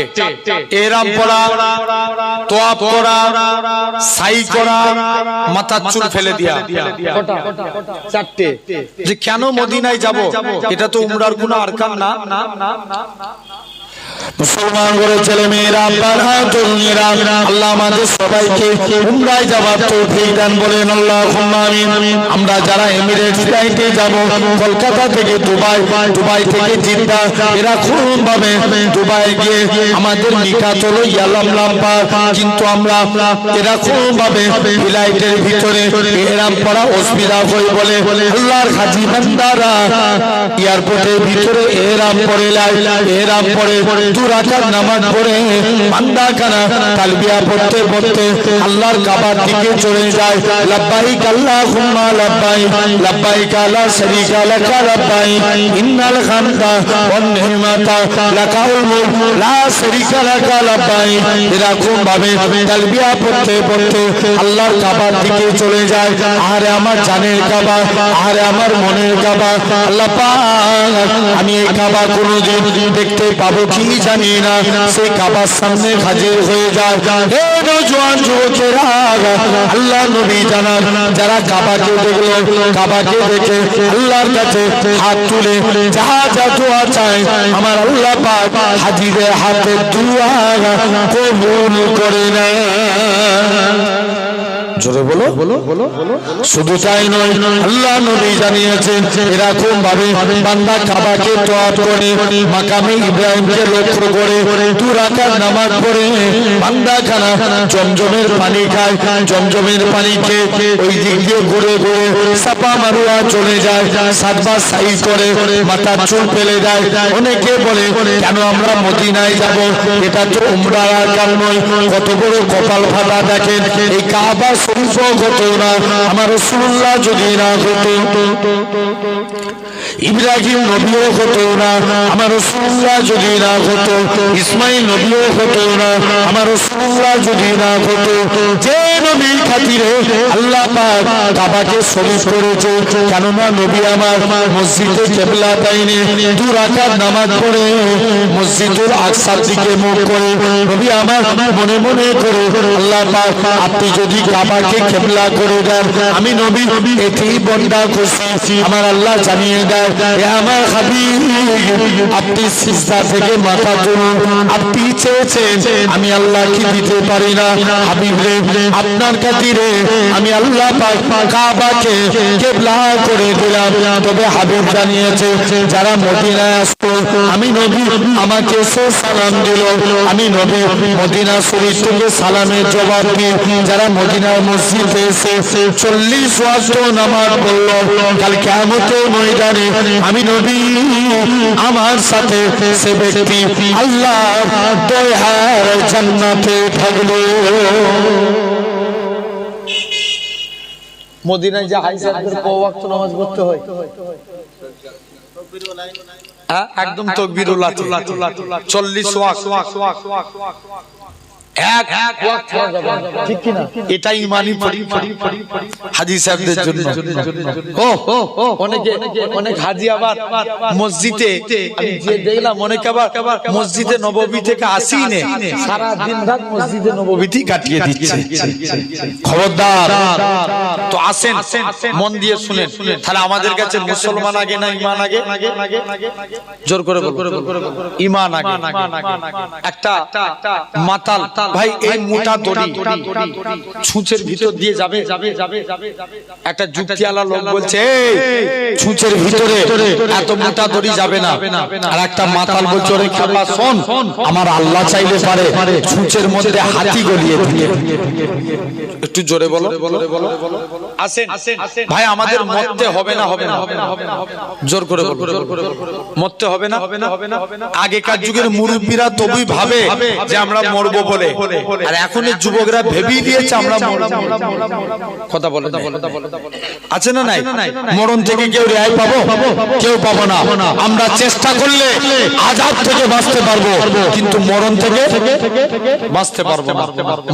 ইহরাম পরা, তোয়াফ করা, সাই করা, মাথার চুল ফেলে দেয়া। কটা? 4টে। যে কেন মদিনায় যাব? এটা তো উমরার কোনো আরকান না। মুসলমান করে ছেলে মেয়েরা, তরুণীরা, আল্লাহ আমাদের সবাইকে উমরায় যাওয়ার তৌফিক দান বলেন আল্লাহুম্মা আমিন। আমরা যারা এমিরেটস ফ্লাইটে যাব, কলকাতা থেকে দুবাই, দুবাই থেকে জিদ্দা, এরকম ভাবে দুবাই গিয়ে আমাদের নিকাত হলো ইয়ালামলাম্পা, কিন্তু আমরা এরকম ভাবে ফ্লাইটের ভিতরে ইহরাম পরা অসুবিধা হয় বলে আল্লাহর হাজী বান্দারা এয়ারপোর্টের ভিতরে ইহরাম পরে ইহরাম পরে দু রাকাত নামাজ পড়ে বান্দা খানা তালবিয়া পড়তে পড়তে আল্লাহর কাবার দিকে চলে যায় লাব্বাইক আল্লাহুম্মা লাব্বাইক লাব্বাইক লা শারীকা লাকা লাব্বাইক ইন্নাল হামদা ওয়ান নি'মাতা লাকাল মুলক লা শারীকা লাকা লাব্বাইক এরকম ভাবে তালবিয়া পড়তে পড়তে আল্লাহর কাবার দিকে চলে যায় আরে আমার জানের কাবা আরে আমার মনের কাবা আল্লাহ পাক আমি এই কাবা কোনোদিন দেখতে পাবো কি জানি না সেই কাবার সামনে হাজির হয়ে যায় হে নওজোয়ান যুবকেরা আল্লাহ নবী জানান যারা কাবাকে দেখলো কাবাকে দেখে আল্লাহর কাছে হাত তুলে যা যা দোয়া চায় আমার আল্লাহ পাক হাজিরের হাতে দোয়া কবুল করে নেয় জোরে বলো শুধু তাই নয় আল্লাহ নবী জানিয়েছেন এরকম ভাবে বান্দা কাবাকে তওয়াফ করে মাকামে ইব্রাহিমকে লক্ষ্য করে দু রাকাত নামাজ পড়ে বান্দা খানা জমজমের পানি খায় জমজমের পানি খেয়ে ওই দিক দিয়ে ঘুরে ঘুরে সাফা মারওয়া চলে যায় সাতবার সাই করে মাথার চুল ফেলে দেয় অনেকে বলে কেন আমরা মদিনায় যাব এটা তো উমরার কাজ নয় কত বড় কপাল ফাটা দেখেন এই কাবা শরীফ হতো না আমার রাসূলুল্লাহ যদি না হতো ইব্রাহিম নবীও হতো না আমার রাসূলুল্লাহ যদি না হতো ইসমাইল নবীও হতো না আমার রাসূলুল্লাহ যদি না হতো যে নবীর খাতিরে আল্লাহ পাক কাবাকে শরীফ করেছে কেননা নবী আমার মসজিদে কিবলা তাইনে দু রাকাত নামাজ পড়ে মসজিদুল আকসার দিকে মুখ করে নবী আমার মনে মনে করে আল্লাহ পাক আপনি যদি কাবাকে কিবলা করে দেন আমি নবী এতেই বন্দা খুশি আমার আল্লাহ জানিয়ে দেয় হে আমার হাবিব আপনি সিজদা থেকে মাথা তুলুন আপনি চেয়েছেন আমি আল্লাহ কি দিতে পারি না হাবিব রে আপনার খাতিরে আমি আল্লাহ পাক কাবাকে কিবলা করে দিলাম তবে হাবিব জানিয়েছে যারা মদিনায় আসতো আমি নবী আমাকে সে সালাম দিল আমি নবী মদিনা শরীফ থেকে সালামের জবাব দিই যারা মদিনার মসজিদে এসে 40 ওয়াক্ত নামাজ পড়লো কাল কিয়ামতের ময়দানে আমি নবী আমার সাথে সে ব্যক্তি আল্লাহর দয়ার জান্নাতে থাকলো মদিনায় যে হাইজারদের কয় ওয়াক্ত নামাজ পড়তে হয় একদম তাকবীরুল্লাহ 40 ওয়াক্ত এক ওয়াক্ত ছাড়া যাবে না ঠিক কি না এটা ঈমানি পরীক্ষা হাজী সাহেবদের জন্য অনেক হাজী আবার মসজিদে আমি যে দেখলাম অনেক আবার মসজিদে নববী থেকে আসিনে সারা দিন রাত মসজিদে নববীতেই কাটিয়ে দিচ্ছে খবরদার তো আসেন মন দিয়ে শুনেন তাহলে আমাদের কাছে মুসলমান আগে না ঈমান আগে জোর করে বল ঈমান আগে একটা মাতাল ভাই এই মোটা দড়ি ছুঁচের ভিতর দিয়ে যাবে একটা যুক্তিওয়ালা লোক বলছে ছুঁচের ভিতরে এত মোটা দড়ি যাবে না আর একটা মাতাল বলছে ওরে খাবা শোন আমার আল্লাহ চাইলে পারে ছুঁচের মধ্যে হাতি গলিয়ে দিয়ে একটু জোরে বলো আসেন ভাই আমাদের মরতে হবে না জোর করে বলো মরতে হবে না আগেকার যুগের মুরব্বীরা তবুই ভাবে যে আমরা মরবো বলে আর এখনের যুবকরা ভেবেই দিয়েছে আমরা কথা বলে আছে না নাই মরণ থেকে কেউ রেহাই পাবো কেউ পাবো না আমরা চেষ্টা করলে আযাব থেকে বাঁচতে পারবো কিন্তু মরণ থেকে বাঁচতে পারবো না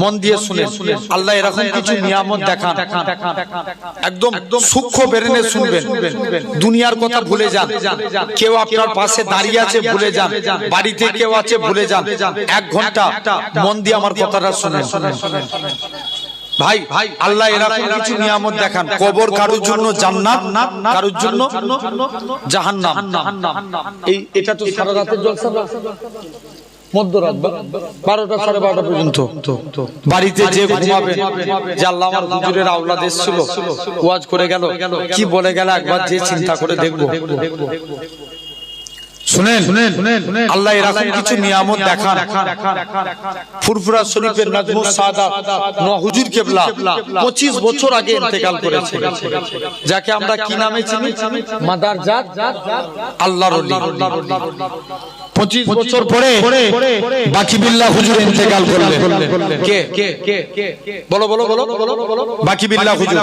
মন দিয়ে শুনেন আল্লাহ এরকম কিছু নিয়ামত দেখান একদম সূক্ষ্ম ব্রেনে শুনবেন দুনিয়ার কথা ভুলে যান কেউ আপনার পাশে দাঁড়িয়ে আছে ভুলে যান বাড়িতে কেউ আছে ভুলে যান 1 ঘন্টা মন দিয়ে আমার কথাটা শুনেন ভাই আল্লাহ এরকম কিছু নিয়ামত দেখান কবর কারোর জন্য জান্নাত কারোর জন্য জাহান্নাম এই এটা তো সারা রাতের জলসা মধ্যরাত 12টা 12:30 পর্যন্ত বাড়িতে যে ঘুমাবেন যে আল্লাহ আমার হুজুরের আওলাদ এসেছিল ওয়াজ করে গেল কি বলে গেল একবার যে চিন্তা করে দেখবো শুনেন আল্লাহ এরকম কিছু নিয়ামত দেখান ফুরফুরা শরীফের নাজমুস সাদাত নোয়া হুজুর কিবলা 25 বছর আগে ইন্তেকাল করেছে যাকে আমরা কি নামে চিনি মাদারজাত আল্লাহর ওলি 25 বছর পরে বাকি বিল্লাহ হুজুর ইন্তেকাল করলেন। কে বলো বলো বলো বাকি বিল্লাহ হুজুর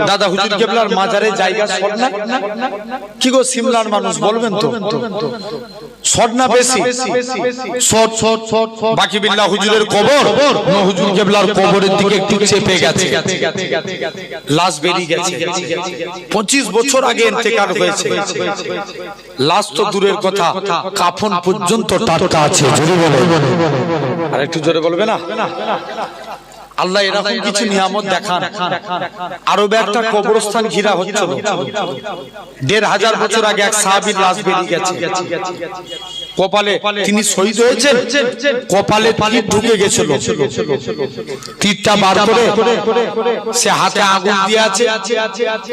দাদা হুজুর কেবলার মাজারে জায়গা শর্ট না কি গো সিমলার মানুষ বলবেন তো শর্ট না বেশি শর্ট বাকি বিল্লাহ হুজুরের কবর নূহ হুজুর কেবলার কবরের দিকে একটু চেপে গেছে, লাশ বেরিয়ে গেছে 25 বছর আগে ইন্তেকাল হয়েছে লাশ তো দূরের কথা কাফন পর্যন্ত টাটকা আছে। জোরে বলে আর একটু জোরে বলবে না আল্লাহ এরকম কিছু নিয়ামত দেখান আরবে একটা কবরস্থান ঘিরা হচ্ছিল 1500 বছর আগে এক সাহাবীর লাশ বেরিয়ে গেছে কপালে তিনি শহীদ হয়েছেন কপালে তীর ঢুকে গেছিল তীরটা বার করে সে হাতে আগুন দিয়ে আছে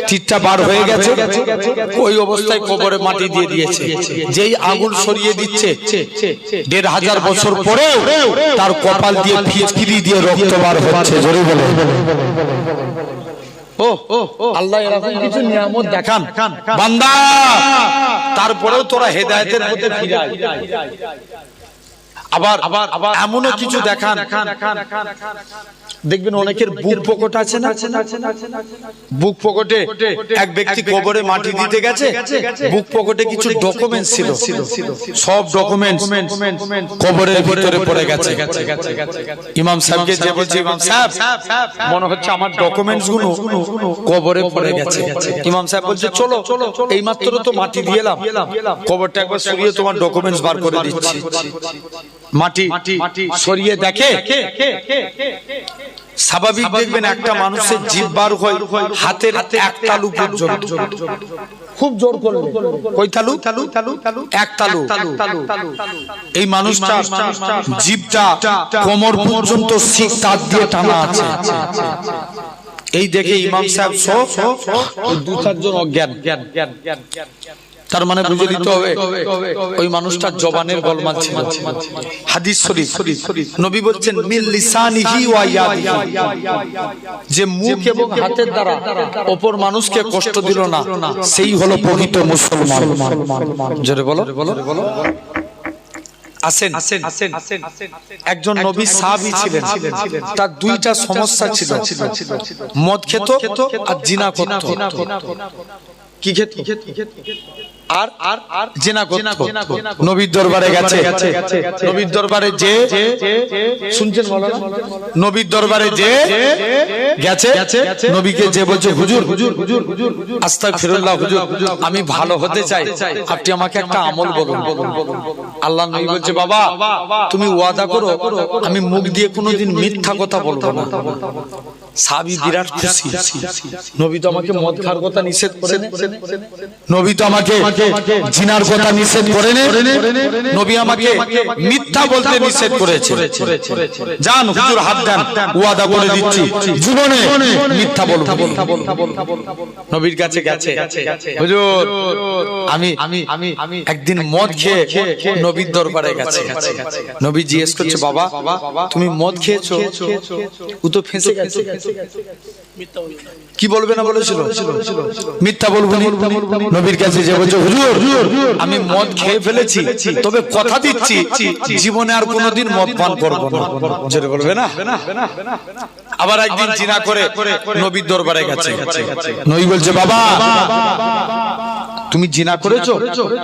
তীরটা বার হয়ে গেছে ওই অবস্থায় কবরে মাটি দিয়ে দিয়েছে যেই আগুন সরিয়ে দিচ্ছে 1500 বছর পরেও তার কপাল দিয়ে ফিচকিরি দিয়ে রক্ত বার হচ্ছে জোরে বলে ও আল্লাহ এরকম কিছু নিয়ামত দেখান বান্দা তারপরেও তোরা হেদায়েতের মধ্যে ফিরে আয় আবার এমনও কিছু দেখান দেখবেন অনেকের বুক পকেট আছে না বুক পকেটে এক ব্যক্তি কবরে মাটি দিতে গেছে বুক পকেটে কিছু ডকুমেন্টস ছিল সব ডকুমেন্টস কবরের ভিতরে পড়ে গেছে ইমাম সাহেবকে যে বলছে ইমাম সাহেব মনে হচ্ছে আমার ডকুমেন্টস গুলো কবরে পড়ে গেছে ইমাম সাহেব বলছে চলো এইমাত্র তো মাটি দিয়ে এলাম কবরটা একবার সরিয়ে তোমার ডকুমেন্টস বার করে দিচ্ছি মাটি সরিয়ে দেখে স্বাভাবিক দেখবেন একটা মানুষের জিভ বার হয় হাতের এক তালু পর্যন্ত খুব জোর করলে কই তালু এক তালু এই মানুষটা জিভটা কোমর পর্যন্ত শিক তার দিয়ে টানা আছে এই দেখে ইমাম সাহেব সব 2-4 জন অজ্ঞান তার মানে বুঝে দিতে হবে ওই মানুষটার জবানের গোলমাল ছিল হাদিস শরীফ নবী বলছেন মিল লিসানিহি ওয়া ইয়াদিহি যে মুখ এবং হাতের দ্বারা অপর মানুষকে কষ্ট দিল না সেই হলো প্রকৃত মুসলমান জোরে বলো আসেন একজন নবী সাহাবী ছিলেন তার দুইটা সমস্যা ছিল মদ খেত আর জিনা করত কি খেত আর জিনা করত নবীর দরবারে গেছে নবীর দরবারে যে শুনছেন মাওলানা নবীর দরবারে যে গেছে নবীকে যে বলছে হুজুর আস্তাগফিরুল্লাহ হুজুর আমি ভালো হতে চাই আপনি আমাকে একটা আমল বলুন আল্লাহ নবী বলছে বাবা তুমি ওয়াদা করো আমি মুখ দিয়ে কোনোদিন মিথ্যা কথা বলবো না সাহাবী বিরাট খুশি নবী তো আমাকে মদ খাওয়ার কথা নিষেধ করেন নবী তো আমাকে জিনার কথা নিষেধ করেন নবী আমাকে মিথ্যা বলতে নিষেধ করেছে যান হুজুর হাত দেন ওয়াদা করে দিচ্ছি জীবনে মিথ্যা বলবো নবীর কাছে গেছে হুজুর আমি একদিন মদ খেয়ে নবীর দরবারে গেছে নবী জিজ্ঞেস করছে বাবা তুমি মদ খেয়েছো ও তো ফেঁসে গেছে কি বলবে না বলেছিল মিথ্যা বলবো নবীর কাছে যে বলছে হুজুর আমি মদ খেয়ে ফেলেছি তবে কথা দিচ্ছি জীবনে আর কোনোদিন মদ পান করব না যেটা বলবে না আবার একদিন জিনা করে নবীর দরবারে গেছে নবী বলছে বাবা তুমি জিনা করেছো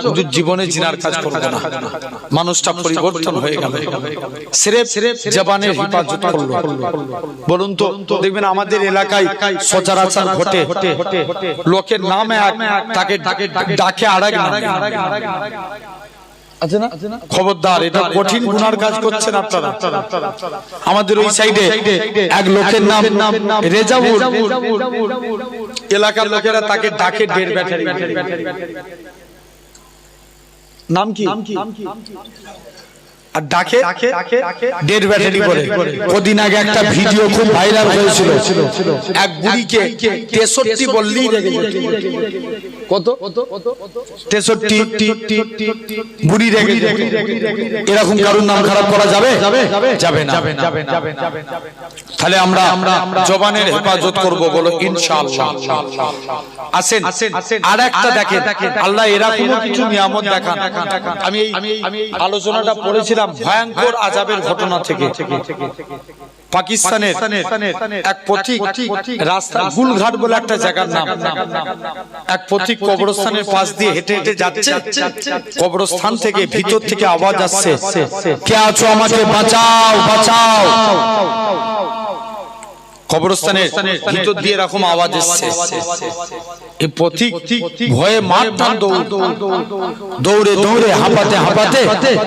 হুজুর জীবনে জিনার কাজ করবে না মানুষটা পরিবর্তন হয়ে গেল সিরেফ জবানের হিফাজত করলো বলুন তো দেখবেন আমাদের এলাকায় সচরাচর ঘটে লোকের নাম এক তাকে ডাকে আরেক নাম আছে না খবরদার এটা কঠিন গুনার কাজ করছেন আপনারা আমাদের ওই সাইডে এক লোকের নাম রেজাউল এলাকার লোকেরা তাকে ডাকে ডের ব্যাটারি নাম কি আর ডাকে ডেড ব্যাটারি করে। কদিন আগে একটা ভিডিও খুব ভাইরাল হয়েছিল, এক বুড়িকে 63 বললেই রেগে যেত। কত? 63 বুড়ি রেগে যেত। এরকম কারোর নাম খারাপ করা যাবে? যাবে না। তাহলে আমরা জবানের হেফাজত করব, বলো ইনশাআল্লাহ। আসেন আর একটা দেখেন, আল্লাহ এরকম কিছু নিয়ামত দেখান। আমি এই আলোচনাটা পড়েছিলাম ভয়ঙ্কর আযাবের ঘটনা থেকে। পাকিস্তানের এক পথিক রাস্তা গুলঘাট বলে একটা জায়গার নাম, এক পথিক কবরস্থানের পাশ দিয়ে হেঁটে হেঁটে যাচ্ছে। কবরস্থান থেকে ভিতর থেকে আওয়াজ আসছে, কে আছো আমাকে বাঁচাও বাঁচাও। কবরস্থানের ভিতর দিয়ে এরকম আওয়াজ এসছে। এই পথিক ভয়ে মাঠ টান দৌড়ে দৌড়ে হাঁপাতে হাঁপাতে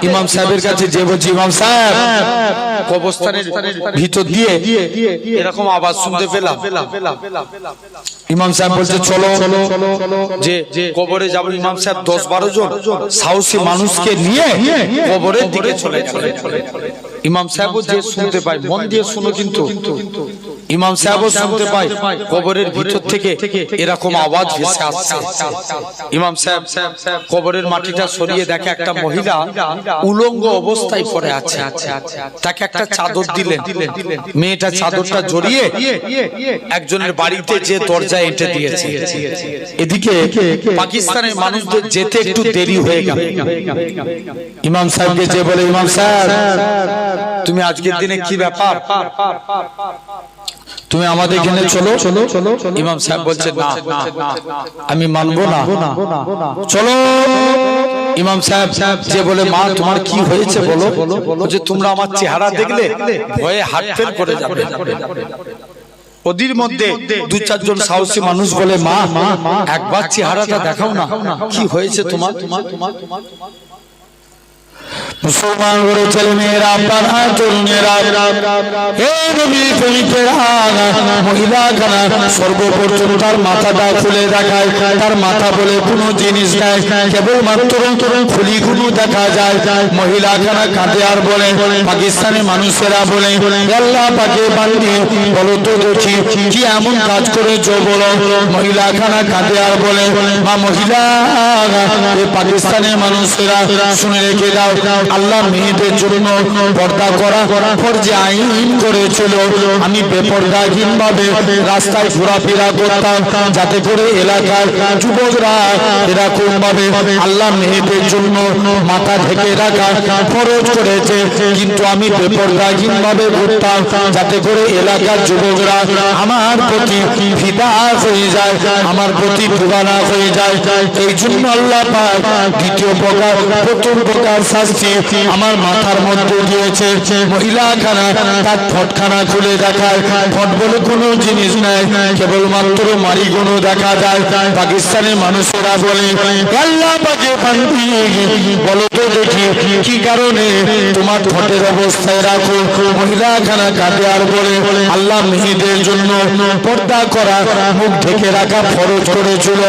ইমাম সাহেবের কাছে যে বলছি, ইমাম সাহেব কবরস্থানের ভিতর দিয়ে এরকম আওয়াজ শুনতে পেলাম। ইমাম সাহেব বলছে চলো, যে কবরে যাবো। ইমাম সাহেব 10-12 জন সাহসী মানুষকে নিয়ে কবরের দিকে চলে গেলেন। ইমাম সাহেবও যে শুনতে পায়, মন দিয়ে শুনো কিন্তু, ইমাম সাহেবও শুনতে পায় কবরের ভিতর থেকে এরকম আওয়াজ ভেসে আসছে। ইমাম সাহেব কবরের মাটিটা সরিয়ে দেখে একটা মহিলা উলঙ্গ অবস্থায় পড়ে আছে। তাকে একটা চাদর দিলেন। মেয়েটা চাদরটা জড়িয়ে একজনের বাড়িতে যে দরজা এঁটে দিয়েছে। এদিকে পাকিস্তানের মানুষদের যেতে একটু দেরি হয়ে গেল। ইমাম সাহেবকে যে বলে, ইমাম সাহেব তুমি আজকের দিনে কি ব্যাপার, তুমি আমাদের এখানে চলো। ইমাম সাহেব বলছে না, আমি মানবো না, চলো। ইমাম সাহেব যে বলে, মা তোমার কি হয়েছে বলো। বলছে তোমরা আমার চেহারা দেখলে ভয়ে হাত ফেল করে যাবে। ওদের মধ্যে 2-4 জন সাহসী মানুষ বলে, মা একবার চেহারাটা দেখাও না, কি হয়েছে তোমার। মুসলমান করে ছেলে মেয়েরা, পাড়া তরুণেরা, হে নবী প্রেমিকেরা, মহিলা খানা সর্বপ্রথম তার মাথাটা খুলে দেখায়। তার মাথা বলে কোনো জিনিস নেই, কেবলমাত্র খুলিগুলো দেখা যায়। মহিলা খানা কাঁদে আর বলে, পাকিস্তানের মানুষেরা বলে, আল্লাহ পাকে বান্দি বলো তো দেখি কি এমন কাজ করেছো বলো। মহিলা খানা কাঁদে আর বলে, মা মহিলা, পাকিস্তানের মানুষেরা শুনে রেখে দাও, আল্লাহ মেয়েদের জন্য পর্দা করা ফরজে আইন করেছিল। আমি বেপরদাহীন ভাবে রাস্তায় ঘোরাফেরা করতাম, যাতে করে এলাকার যুবকরা এরকম ভাবে আল্লাহ মেয়েদের জন্য মাথা ঢেকে রাখা ফরজ করেছে। কিন্তু আমি বেপরদাহীন ভাবে ঘুরতাম, যাতে করে এলাকার যুবকরা আমার প্রতি ফিদা হয়ে যায়, আমার প্রতি দিওয়ানা হয়ে যায়। এই জন্য আল্লাহ পাক দ্বিতীয় প্রকার, প্রথম প্রকার শাস্তি আমার মাথার মধ্যে দিয়েছে। মহিলা খানা তার ফটখানা খুলে দেখায়। ফট বলে কোনো জিনিস নাই, কেবলমাত্র মারিগুলো দেখা যায়। পাকিস্তানের মানুষেরা বলে, আল্লাহ পাকে বান্দি বলো তো দেখি কি কারণে তোমার ফটের অবস্থায় রাখো। মহিলা খানা কাঁদে আর বলে, আল্লাহ মেয়েদের জন্য পর্দা করা, মুখ ঢেকে রাখা ফরজ করেছিল।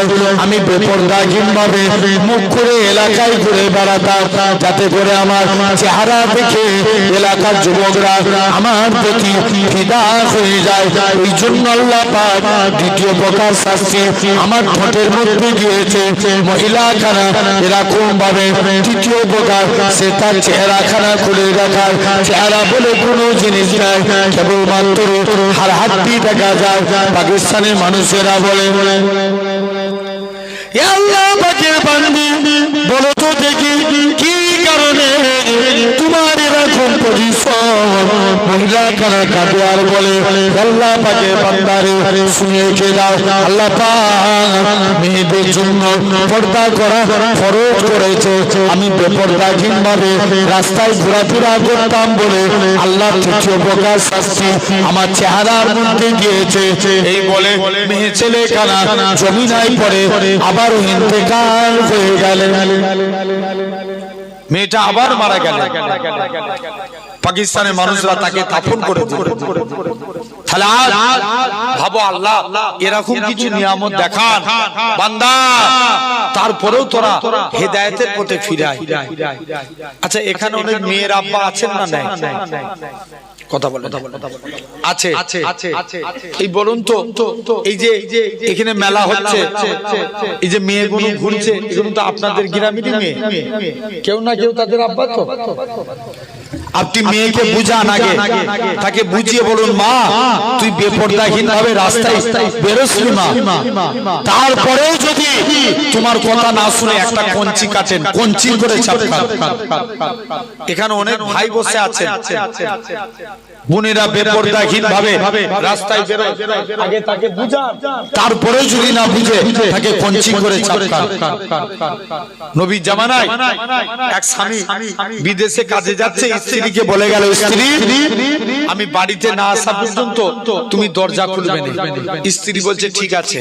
আমি বেপরদাহীন ভাবে মুখ করে এলাকায় ঘুরে বেড়াতাম, যাতে করে আমার চেহারা দেখে এলাকার যুবকরা আমার প্রতি ফিদা হয়ে যায়। এই জন্য আল্লাহ পাক দ্বিতীয় প্রকার শাস্তি আমার ঠোঁটের মধ্যে দিয়েছে। মহিলা খানা এরকম ভাবে তৃতীয় প্রকার, সে তার চেহারা খানা খুলে দেখায়। চেহারা বলে কোনো জিনিস নাই, কেবলমাত্র হার হাড্ডি দেখা যায়। পাকিস্তানের মানুষেরা বলে, আল্লাহ পাকের বান্দি বলো তো দেখি কি কারণে তোমার এরকম পজিশন। মহিলা কানা কাঁদে আর বলে, আল্লাহ পাকের বান্দারে শুনে রেখে দাও, আল্লাহ পাক মেয়েদের জন্য পর্দা করা ফরজ করেছে। আমি বেপরদাহীন ভাবে রাস্তায় ঘোরাফেরা করতাম বলে আল্লাহ তৃতীয় প্রকার শাস্তি আমার চেহারার মধ্যে দিয়েছে। এই বলে মেয়ে ছেলে কানা জমিনায় পড়ে আবার ইন্তেকাল হয়ে গেল। মেয়েটা আবার মারা গেল। পাকিস্তানের মানুষরা তাকে দাফন করে দিল। তাহলে আজ ভাবো আল্লাহ এরকম কিছু নিয়ামত দেখান বান্দা, তারপরেও তোরা হেদায়েতের পথে ফিরায়। আচ্ছা এখানে অনেক মেয়ের আব্বা আছেন না নাই? কথা বলে আছে। এই বলুন তো, এই যে এখানে মেলা হচ্ছে, এই যে মেয়েগুলো ঘুরছে, এগুলো তো আপনাদের গ্রামেরই মেয়ে, কেউ না কেউ তাদের আব্বা তো। আপনি মেয়েকে বুঝান আগে, তাকে বুঝিয়ে বলুন মা তুই বেপরদাহীন ভাবে রাস্তায় বেরোসনি মা, তারপরেও যদি তোমার কথা না শুনে একটা কঞ্চি কাটেন, কঞ্চি করে চাপকান। এখানে অনেক ভাই বসে আছে, বোনেরা বেপরদাহীন ভাবে রাস্তায় বেরোয়, আগে তাকে বুঝান, তারপরেও যদি না বুঝে তাকে কঞ্চি করে চাপকান। নবীর জামানায় এক স্বামী বিদেশে কাজে যাচ্ছে, স্ত্রীকে বলে গেল স্ত্রী আমি বাড়িতে না আসা পর্যন্ত তুমি দরজা খুলবে না। স্ত্রী বলছে ঠিক আছে,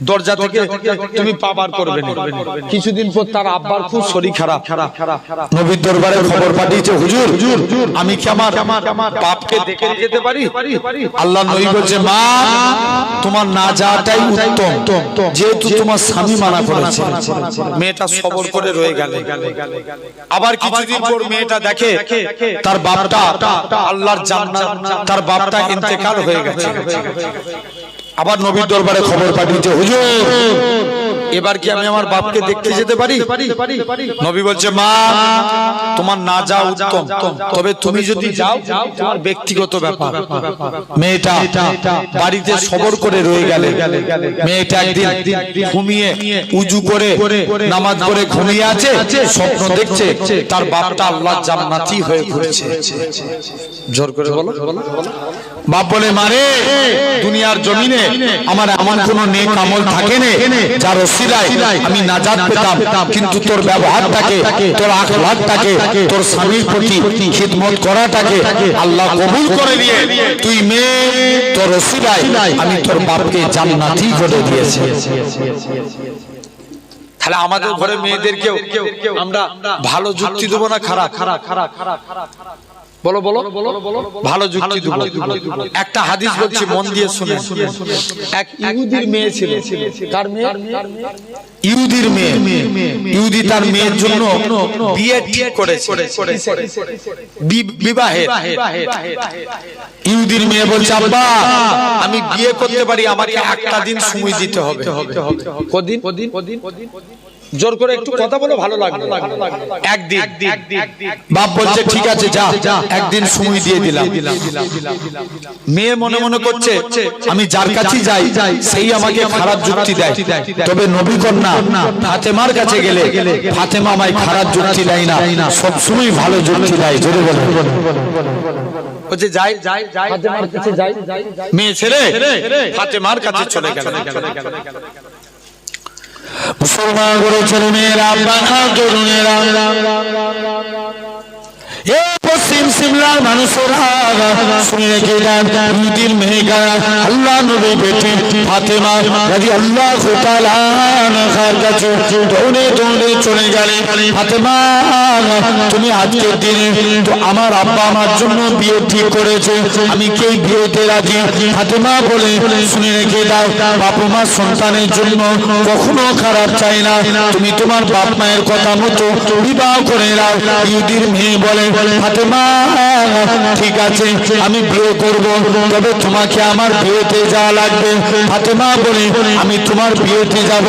দরজা থেকে তুমি পা বার করবে না। কিছুদিন পর তার আব্বার খুব শরীর খারাপ, নবীর দরবারে খবর পাঠিয়েছে হুজুর আমি কি আমার বাপকে দেখে যেতে পারি? আল্লাহ নবী বলছে মা তোমার না যাওয়াটাই উত্তম, যেহেতু তোমার স্বামী মানা করেছে। মেয়েটা সবর করে রয়ে গেল। আবার কিছুদিন পর মেয়েটা দেখে তার বাপটা আল্লাহর জান্নাত, তার বাপটা ইন্তেকাল হয়ে গেছে। আবার নবীর দরবারে খবর পাঠিয়েছে হুজুর এবার কি আমি আমার বাপকে দেখতে যেতে পারি? নবী বলছে মা তোমার না যাওয়া উত্তম, তবে তুমি যদি যাও তোমার ব্যক্তিগত ব্যাপার। মেয়েটা বাড়িতে সবর করে রয়ে গেলে। মেয়েটা একদিন ঘুমিয়ে উজু করে নামাজ পড়ে ঘুমিয়ে আছে, স্বপ্ন দেখছে তার বাপটা আল্লাহর জান্নাতি হয়ে ঘুরছে। জোর করে বলো। বাপ বলে মারে দুনিয়ার জমিনে আমার এমন কোন নেক আমল থাকে না যার ওসিলায় আমি নাজাত পেতাম, কিন্তু তোর ব্যবহারটাকে, তোর আখলাকটাকে, তোর স্বামীর প্রতি খিদমত করাটাকে আল্লাহ কবুল করে নিয়ে তুই মেয়ে তোর ওসিলায় আমি তোর বাপকে জান্নাতি করে দিয়েছি। তাহলে আমাদের ঘরে মেয়েদেরকেও আমরা ভালো যুক্তি দেবো না খারাপ? বলো বলো ভালো যুক্তি দেব। একটা হাদিস বলছি মন দিয়ে শুনে। এক ইহুদির মেয়ে ছিল। কার মেয়ে? ইহুদির মেয়ে। ইহুদি তার মেয়ের জন্য বিয়ে ঠিক করেছে, বিবাহে। ইহুদির মেয়ে বলছে আব্বা আমি বিয়ে করতে পারি, আমাকে একটা দিন সময় দিতে হবে। কদিন? জোর করে একটু কথা বলো, ভালো লাগবে। একদিন। বাপ বলছে ঠিক আছে যা, একদিন সময় দিয়ে দিলাম। মেয়ে মনে মনে করছে আমি যার কাছে যাই সেই আমাকে খারাপ যুক্তি দেয়, তবে নবী কন্যা ফাতেমার কাছে গেলে ফাতেমা আমায় খারাপ যুক্তি দেয় না, সব সময় ভালো যুক্তি দেয়। জোরে বলো। বলছে যাই ফাতেমার কাছে যাই। মেয়ে ছেড়ে ফাতেমার কাছে চলে গেল। মুসলমান করে ছেলে মেয়েরা তরুণেরা পশ্চিম সিমলার মানুষেরা শুনে রেখে দেন ইহুদির মেয়েরা আল্লাহ নবী বেটি ফাতেমা রাদিয়াল্লাহু তাআলা আনহার কাছে দৌড়ে দৌড়ে চলে গেলেন। ফাতেমা তুমি আজকের দিনে তো আমার আব্বা আমার জন্য বিয়ে ঠিক করেছে, আমি কি বিয়েতে রাজি? ফাতেমা বলে শুনে রেখে দাও বাবা মা সন্তানের জন্য কখনো খারাপ চাই না, তুমি তোমার বাপ মায়ের কথা মতো বিবাহ করে নাও। ইহুদির মেয়ে বলে ফাতেমা ঠিক আছে আমি বিয়ে করব, তবে তোমাকে আমার বিয়েতে যাওয়া লাগবে। ফাতেমা বলে আমি তোমার বিয়েতে যাব,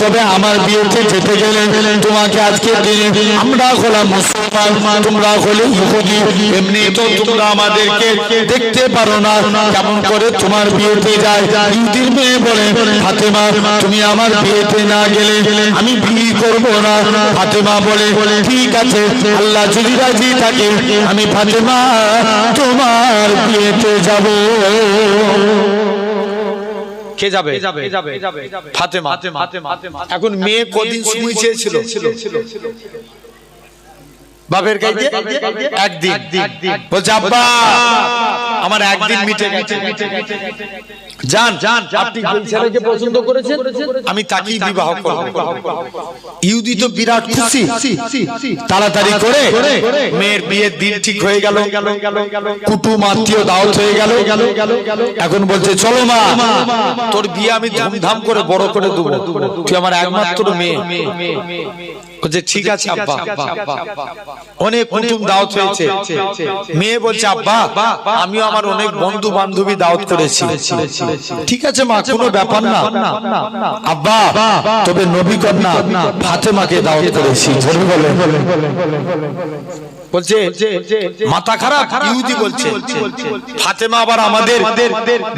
তবে আমার বিয়েতে যেতে গেলে তোমাকে আজকে দিনে আমরা হলাম মুসলমান, তোমরা হলে ইহুদি, এমনি তো তোমরা আমাদেরকে দেখতে পারো না, কেমন করে তোমার বিয়েতে যায়? ইহুদির মেয়ে বলে ফাতেমা তুমি আমার বিয়েতে না গেলে আমি বিয়ে করব না। ফাতেমা বলে ঠিক আছে আল্লাহ যদি রাজি থাকে আমি ফাতেমা তোমার বিয়েতে যাব। কে যাবে? ফাতেমা। এখন মেয়ে কদিন সময় চেয়েছিল? বাপের কাছে একদিন বলছে আব্বা আমার একদিন মিটে গেছে, জান আপনি যে ছেলেকে পছন্দ করেছেন আমি তাকেই বিবাহ করব। ইহুদি তো বিরাট খুশি, তাড়াতাড়ি করে মেয়ের বিয়ের দিন ঠিক হয়ে গেল, কুটুম আত্মীয় দাওয়াত হয়ে গেল। এখন বলছে চলো মা তোর বিয়ে আমি ধুমধাম করে বড় করে দেবো, তুই আমার একমাত্র মেয়ে। বলছে ঠিক আছে আব্বা। অনেক কুটুম দাওয়াত হয়েছে, মেয়ে বলছে আব্বা আমিও আমার অনেক বন্ধু বান্ধবী দাওয়াত করেছি। ঠিক আছে মা কোনো ব্যাপার না আব্বা, তবে নবী কন্যা ফাতেমাকে দাওয়াত করেছি। বলছে মাথা খারাপ, ইহুদি বলছে ফাতেমা আবার আমাদের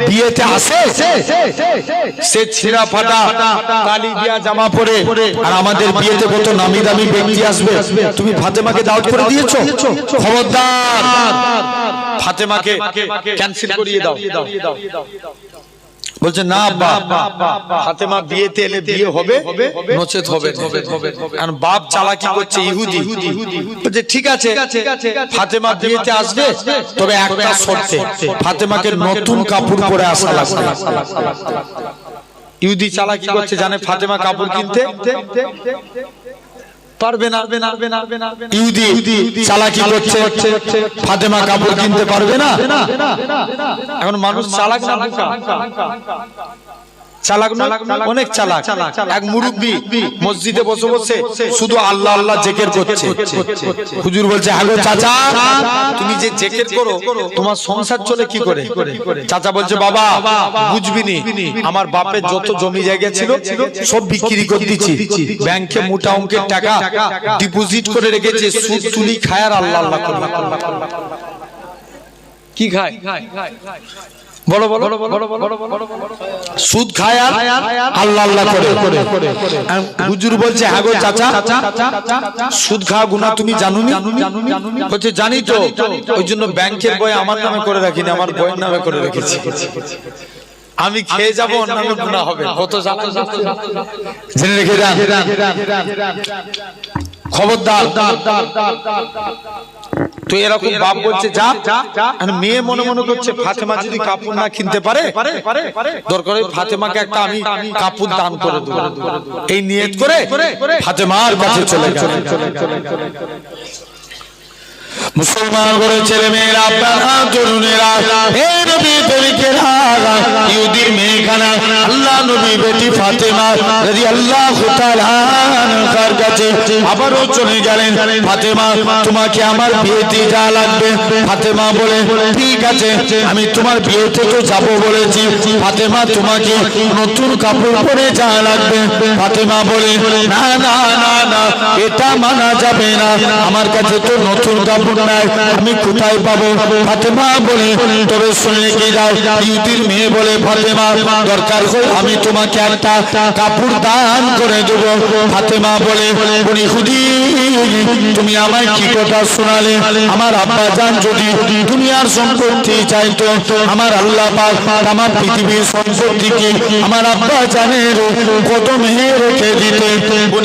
বিয়েতে আসে? সে ছিঁড়া ফাটা কালি দিয়া জামা পরে আর আমাদের বিয়েতে কত নামি দামি ব্যক্তি আসবে, তুমি ফাতেমাকে দাওয়াত করে দিয়েছো? খবরদার ফাতেমাকে ক্যান্সেল করিয়ে দাও। বলছে না আব্বা ফাতেমা বিয়েতে এলে বিয়ে হবে নচেত হবে। কারণ বাপ চালাকি করছে ইহুদি। বলছে ঠিক আছে ফাতেমা বিয়েতে আসবে, তবে একটা শর্তে ফাতেমাকে নতুন কাপড় পরে আসা লাগবে। ইহুদি চালাকি করছে, জানে ফাতেমা কাপড় কিনতে পারবে না। ইহুদি চালাকি করছে, ফাতেমা কাপড় কিনতে পারবে না। এখন মানুষ চালাক না বোকা? চালাক না, অনেক চালাক। এক মুরব্বি মসজিদে বসে বসে শুধু আল্লাহ আল্লাহ জিকির করছে। হুজুর বলছে হ্যালো চাচা তুমি যে জিকির করো তোমার সংসার চলে কি করে? চাচা বলছে বাবা বুঝবি নি, আমার বাপের যত জমি জায়গা ছিল সব বিক্রি করে দিয়েছি, ব্যাংকে মোটা অঙ্কের টাকা ডিপোজিট করে রেখেছি, সুদ তুলি খায় আর আল্লাহ আল্লাহ করে। কি খায়? বলো বলো সুদ খায় আর আল্লাহ আল্লাহ করে। হুজুর বলছে হ্যাঁ গো চাচা সুদ খাওয়া গুনাহ তুমি জানোনি? বলছে জানি তো, ওই জন্য ব্যাংকের বই আমার নামে করে রাখিনি, আমার বইয়ের নামে করে রেখেছি। আমি খেয়ে যাবো অন্যান্য গুনাহ হবে, কত জেনে রেখে দেন। খবরদার। তো এরকম বাপ বলছে যা, মেয়ে মনে মনে করছে ফাতেমা যদি কাপড় না কিনতে পারে দরকার ফাতেমাকে একটা আমি কাপড় দান করে দেবো, এই নিয়ত করে ফাতেমার কাছে চলে গেল। মুসলমান করে ছেলে মেয়েরা আপনারা তরুণেরা হে নবী প্রেমিকেরা ইহুদির মেয়েখানা আল্লাহ নবী বেটি ফাতেমা রাদিয়াল্লাহু তাআলা আনহার কাছে আবারও চলে গেলেন। ফাতেমা তোমাকে আমার বিয়েতে যা লাগবে। ফাতেমা বলে ঠিক আছে আমি তোমার বিয়েতে তো যাব বলেছি, ফাতেমা তোমাকে নতুন কাপড় পরে যা লাগবে। ফাতেমা বলে না না না না এটা মানা যাবে না, আমার কাছে তো নতুন কাপড় নাই, আমি কোথায় পাবো? ফাতেমা বলে তবে শুনে কি যাও, ইহুদির মেয়ে বলে ফাতেমা দরকার হয় আমি তোমাকে একটা কাপড় দান করে দেব। ফাতেমা বলে ইহুদি তুমি আমায় কি কথা শোনালে? আমার আব্বা জান যদি দুনিয়ার সম্পত্তি চাইতো, আমার আল্লাহ পাক আমার পৃথিবীর সম্পত্তিকে আমার আব্বা জানের কদমে রেখে দিতে।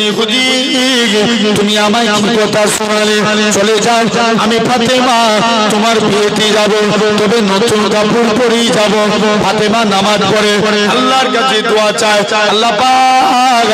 ইহুদি তুমি আমায় কি কথা শোনালে? চলে যাও, আমি ফাতেমা তোমার বিয়েতে যাব, তবে নতুন কাপড় পরেই যাব। ফাতেমা নামাজ পড়ে আল্লাহর কাছে দোয়া চায়, আল্লাহ পাক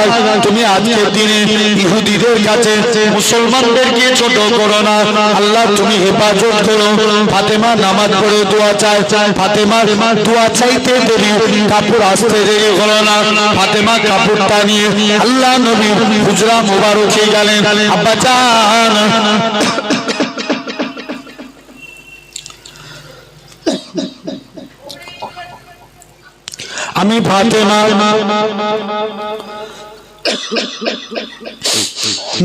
তুমি আজকের দিনে ইহুদিদের কাছে মুসলমানদেরকে ছোট করো না, আল্লাহ তুমি হেফাজত করো। ফাতেমা নামাজ পড়ে দোয়া চায়, ফাতেমার দোয়া চাইতে দেরি কাপড় আসতে দেরি হলো না। ফাতেমা কাপড়টা নিয়ে আল্লাহ নবী হুজরা মোবারকে গেলেন। আব্বা জান আমি ফাতেমা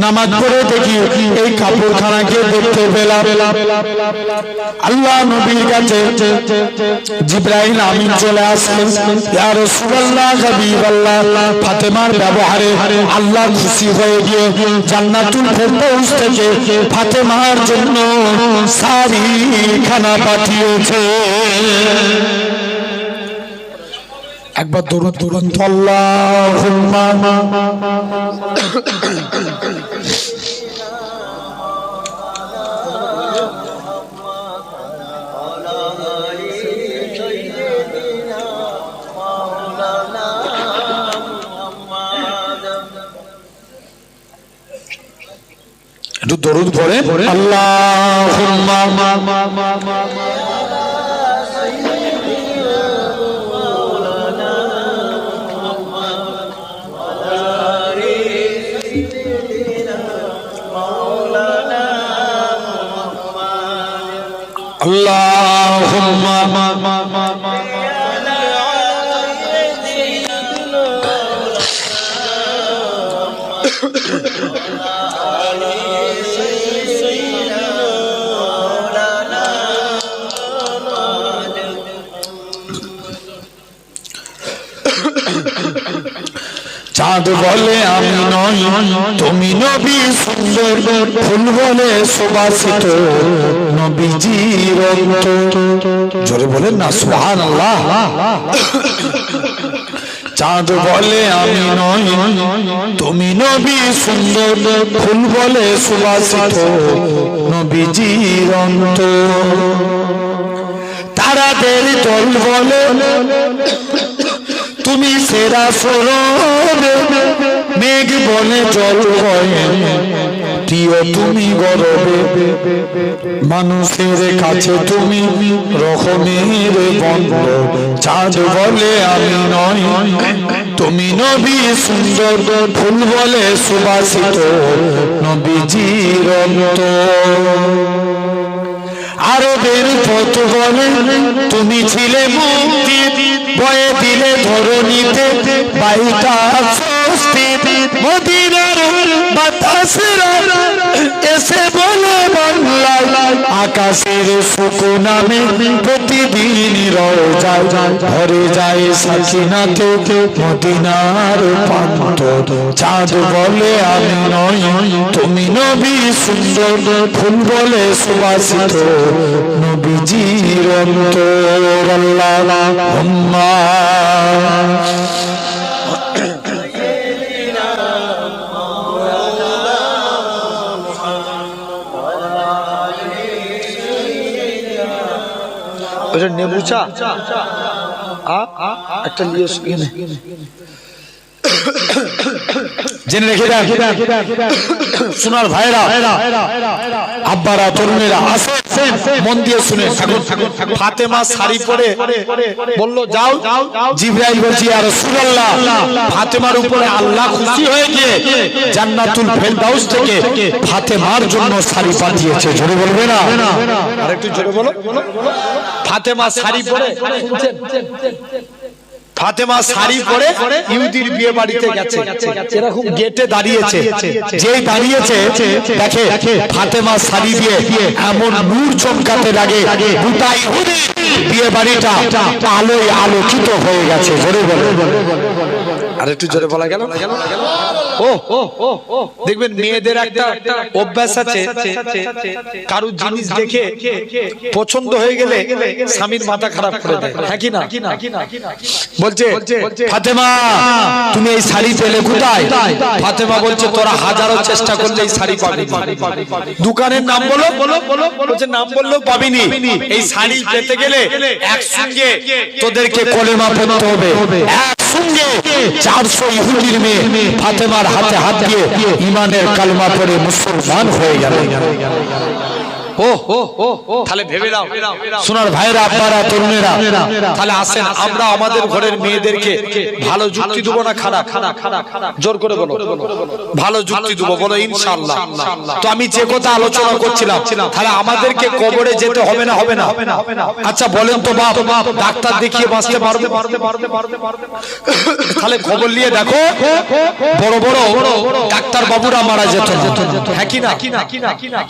নামাজ পড়ে দেখি এই কাপড়খানাকে দেখতে পেলাম। আল্লাহ নবীর কাছে জিবরাইল আমিন চলে আসলেন, ইয়া রাসূলুল্লাহ হাবিবাল্লাহ ফাতেমার ব্যবহারে আল্লাহ খুশি হয়ে গিয়ে জান্নাতুল ফেরদৌস থেকে ফাতেমার জন্য সারি খানা পাঠিয়েছে। একবার দরুদ পড়ুন আল্লাহুম্মা একটু দরুদ পড়ে আল্লাহুম্মা আল্লাহুম্মা চাঁদ বলে আমি নই তুমি নবী সুন্দর ফুল বলে সুবাসিত নবীজির জোরে বলেন না সুবহানাল্লাহ চাঁদ বলে আমি নই তুমি নবী সুন্দর ফুল বলে সুবাসিত নবীজির তারাদের দল বলে তুমি সেরা সরব মেঘ বলে জল হয় প্রিয় তুমি গরবে মানুষের কাছে তুমি রকমের বন্ধ চাঁদ বলে আমি নই তুমি নবী সুন্দর ফুল বলে সুবাসিত নবীজির আরবের পথ বলে তুমি ছিলে মুক্তি বয়ে দিলে ধরণীতে বায়ুটা স্বস্তি মদিনার বাতাসেরা এসে বলে বাংলায় আকাশের সুকো নামে প্রতিদিন রওজায় ভরে যায় সাকিনাতে মদিনার প্রান্ত চাঁদ বলে আমি নই তুমি নবী সুন্দর ফুল বলে সুবাসিত নবীজির অন্তর আল্লাহুম্মা নেবু চা একটা নিয়ে জেনে রেখে দেন সোনার ভাইরা আব্বারা তরুণেরা আসেন মন দিয়ে শুনে ফাতেমা শাড়ি পরে বলল যাও জিবরাইল বলছি ইয়া রাসূলুল্লাহ ফাতেমার উপরে আল্লাহ খুশি হয়ে গিয়ে জান্নাতুল ফেরদাউস থেকে ফাতেমার জন্য শাড়ি পাঠিয়েছে জোরে বলবে না আরেকটু জোরে বলো ফাতেমা শাড়ি পরে ফাতেমা শাড়ি পরে ইহুদির বিয়ে বাড়িতে গেছে এরকম গেটে দাঁড়িয়েছে যেই দাঁড়িয়েছে দেখে ফাতেমা শাড়ি দিয়ে এমন নূর চমকাতে লাগে গোটা ইহুদি বিয়ে বাড়িটা আলোয় আলোকিত হয়ে গেছে জোরে বলে আর একটু জোরে বলা গেল ও দেখবেন মেয়েদের একটা অভ্যাস আছে কারো জিনিস দেখে পছন্দ হয়ে গেলে স্বামীর মাথা খারাপ করে দেয় হ্যাঁ কি না বলছে ফাতেমা তুমি এই শাড়ি পেলে কোথায় ফাতেমা বলছে তোরা হাজারো চেষ্টা করলে এই শাড়ি পাবি দোকানের নাম বলো বলছে নাম বললেও পাবিনি এই শাড়ি পেতে গেলে একসঙ্গে তোদেরকে কলেমা পড়তে হবে একসঙ্গে 400 ইহুদির মেয়ে ফাতেমার হাতে হাত দিয়ে ঈমানের কালেমা পড়ে মুসলমান হয়ে গেল তাহলে ভেবে নাও সোনার ভাইরা আব্বারা তরুণেরা তাহলে আসেন আমরা আমাদের ঘরের মেয়েদেরকে ভালো যুক্তি দেবো না খারাপ জোর করে বলো ভালো যুক্তি দেবো বলো ইনশাআল্লাহ তো আমি যে কথা আলোচনা করছিলাম তাহলে আমাদেরকে কবরে যেতে হবে না আচ্ছা বলেন তো বাপ ডাক্তার দেখিয়ে বাঁচতে পারবে তাহলে খবর নিয়ে দেখো বড় বড় ডাক্তার বাবুরা মারা যেত না হ্যাঁ কি না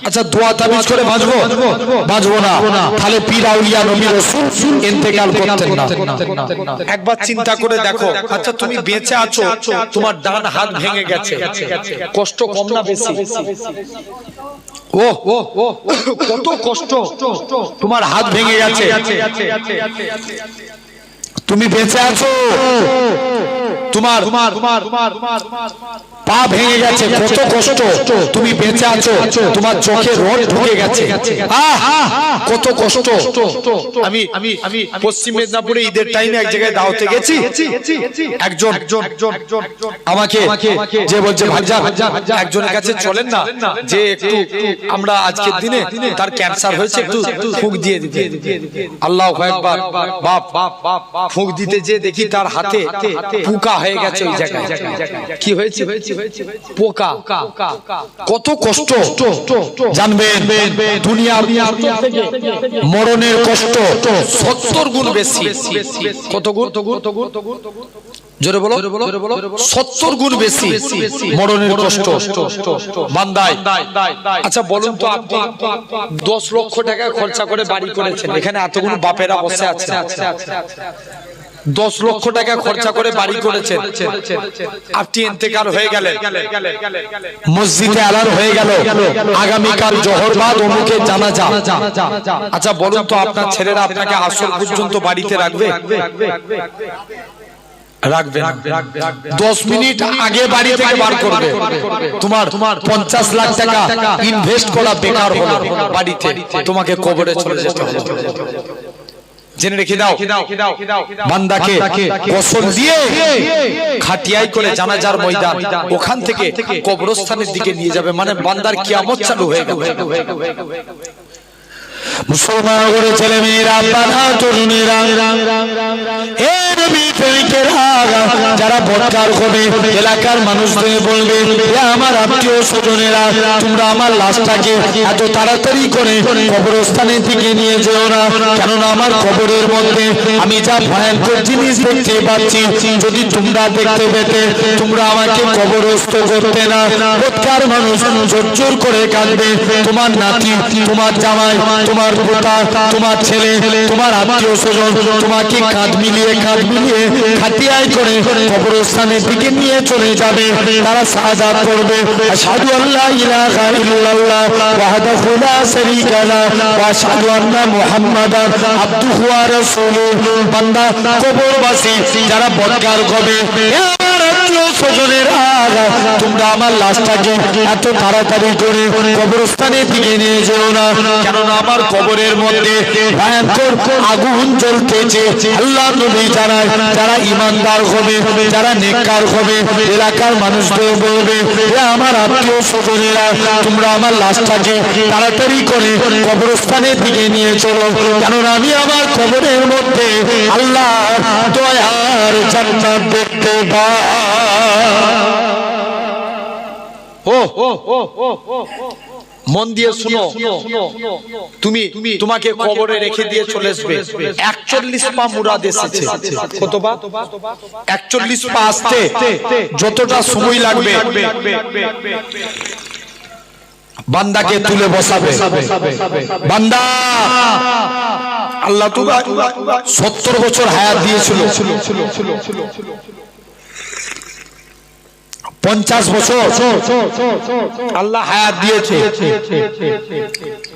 আচ্ছা দোয়া তাবিজ করে বাঁচবো না তাহলে পীর আউলিয়া নবী রাসূল ইন্তেকাল করতেন না একবার চিন্তা করে দেখো আচ্ছা তুমি বেঁচে আছো তোমার ডান হাত ভেঙে গেছে কষ্ট কম না বেশি কত কষ্ট তোমার হাত ভেঙে গেছে তুমি বেঁচে আছো, তোমার পা ভেঙে গেছে, কত কষ্ট, তুমি বেঁচে আছো, তোমার চোখে রড ঢুকে গেছে, কত কষ্ট। আমি পশ্চিম মেদিনীপুরে ঈদের টাইমে এক জায়গায় দাওয়াতে গেছি, একজন আমাকে যে বলছে ভাইজান একজনের কাছে চলেন না, যে একটু আমরা আজকের দিনে তার ক্যান্সার হয়েছে, একটু ফুঁক দিয়ে দিতে। আল্লাহু আকবার। বাপ ফুঁক দিতে যে দেখি তার হাতে পোকা হয়ে গেছে, ওই জায়গায় কি হয়েছে? পোকা। কত কষ্ট জানবেন, দুনিয়ার মরণের কষ্ট 70 গুণ বেশি। কত গুণ? জোরে বলো। 70 গুণ বেশি মরণের কষ্ট বান্দায়। আচ্ছা বলুন তো, আপনি 10 লক্ষ টাকা খরচা করে বাড়ি করেছেন, এখানে এতগুলো বাপেরা বসে আছে, 10 লক্ষ টাকা খরচা করে বাড়ি করেছেন, আপনি ইন্তেকাল হয়ে গেলেন, মসজিদে আলান হয়ে গেল, আগামীকাল জোহর বাদ অমুকের জানাজা। আচ্ছা বলুন তো, আপনার ছেলেরা আপনাকে আসর পর্যন্ত বাড়িতে রাখবে? রাখবে না। 10 মিনিট আগে বাড়ি থেকে বার করবে। তোমার 50 লাখ টাকা ইনভেস্ট করা বেকার হলো, বাড়িতে তোমাকে কবরে চলে যেতে হবে। জেনে রেখে দাও, বান্দাকে গোসল দিয়ে খাটিয়াই করে জানাজার ময়দান, ওখান থেকে কবরস্থানের দিকে নিয়ে যাবে, মানে বান্দার কিয়ামত চালু হয়ে গেল। মুসলমান করে ছেলে মেয়েরা, বাধা তরুণীরা, যারা বদকার হবে, এলাকার মানুষদের বলবে, আমার আত্মীয় স্বজনেরা, তোমরা আমার লাশটাকে এত তাড়াতাড়ি করে কবরস্থানের দিকে নিয়ে যেও না, কেননা আমার কবরের মধ্যে আমি যা ভয়ঙ্কর জিনিস দেখতে পাচ্ছি, যদি তোমরা দেখতে পেতে তোমরা আমাকে কবরস্থ করতে না। বদকার মানুষ জোর করে কাঁদবে, তোমার নাতি, তোমার জামাই, তোমার পোতা, তোমার ছেলে, তোমার আত্মীয় স্বজন তোমাকে কাঁধ মিলিয়ে খাটিয়ায় করে কবরস্থানের দিকে নিয়ে চলে যাবে। তারা শাহাদাত পড়বে, আশহাদু আল্লা ইলাহা ইল্লাল্লাহ ওয়াহদাহু লা শারীকা লাহু ওয়া আশহাদু আন্না মুহাম্মাদান আবদুহু ওয়া রাসূলুহু। বান্দা কবরবাসী যারা বদকার হবে, তোমরা আমার লাশটাকে এত তাড়াতাড়ি করে কবরস্থানের দিকে নিয়ে যেও না, কেননা আমার কবরের মধ্যে ভয়ঙ্কর আগুন জ্বলতেছে। আল্লাহ নবী জানায়, যারা ইমানদার হবে, যারা নেককার হবে, এলাকার মানুষদের বলবে, আমার আত্মীয় স্বজনেরা, তোমরা আমার লাশটাকে তাড়াতাড়ি করে কবরস্থানের দিকে নিয়ে চলো, কেননা আমি আমার কবরের মধ্যে আল্লাহ দয়ার জান্নাত দেখতে পাই। মন দিয়ে শুনো, তোমাকে কবরে রেখে দিয়ে চলে আসবে। 41 পা মুরাদ এসেছে। কত পা? 41 পা আসতে যতটা সময় লাগবে, বান্দাকে তুলে বসাবে। বান্দা আল্লাহ তো 70 বছর হায়াত দিয়েছিল, 50 বছর আল্লাহ হায়াত দিয়েছে।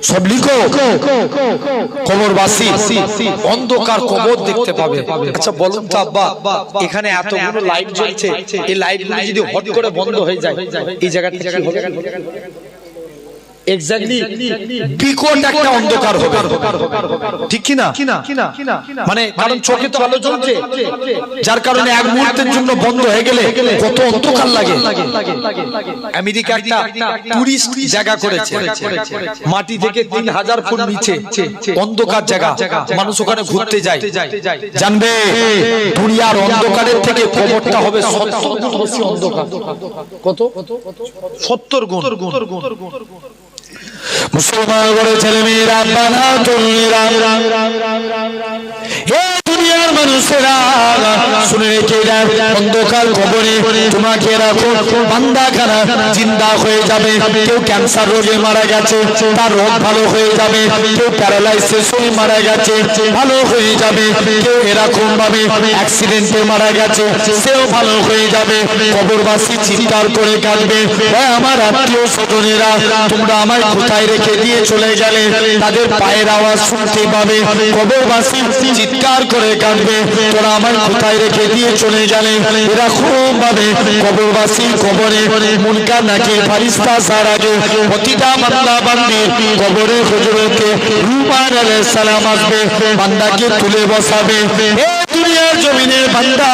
সব লিখো, কবরবাসী অন্ধকার কবর দেখতে পাবে। আচ্ছা বলুন তো আব্বা, এখানে এতগুলো লাইট জ্বলছে, এই লাইটগুলো যদি হট করে বন্ধ হয়ে যায়, এই জায়গাটা কি হবে? এক্স্যাক্টলি বিকট একটা অন্ধকার হবে, ঠিক কি না? মানে কারণ চোখে তো আলো জ্বলছে, যার কারণে এক মুহূর্তের জন্য বন্ধ হয়ে গেলে কত অন্ধকার লাগে। আমেরিকা একটা টুরিস্ট জায়গা করেছে, মাটি থেকে 3000 ফুট নিচে অন্ধকার জায়গা, মানুষ ওখানে ঘুরতে যায়। জানবে দুনিয়ার অন্ধকারের থেকে কবরটা হবে 70 গুণ বেশি অন্ধকার। কত? 70 গুণ। মুসলমান করে ছেলে মেয়েরা, বাধা তরুণীরা, দুনিয়ার মানুষেরা শুনে রেখে দেন, অন্ধকার কবরে তোমাকে রাখো। বান্দাখানা জিন্দা হয়ে যাবে। কেউ ক্যান্সার রোগে মারা গেছে, তার রোগ ভালো হয়ে যাবে। কেউ প্যারালাইসিস হয়ে মারা গেছে, ভালো হয়ে যাবে। কেউ এরকম ভাবে অ্যাক্সিডেন্টে মারা গেছে, সেও ভালো হয়ে যাবে। কবরবাসী চিৎকার করে কাঁদবে, আমার আত্মীয় স্বজনেরা, তোমরা আমায় কোথায় রেখে দিয়ে চলে গেলে? তাদের পায়ের আওয়াজ শুনতে পাবে। কবরবাসী চিৎকার করে কাঁদবে, বলবে তোরা আমার কোথায় রেখে দিয়ে চলে গেলে। এরকম ভাবে কবরবাসী কবরে মুনকার নাকির ফারিস্তা আসার আগে প্রতিটা বান্দা বান্দির কবরে হুজুরকে রুমান আলাইহিস সালাম আসবে, বান্দাকে তুলে বসাবে। দুনিয়ার জমিনের বান্দা,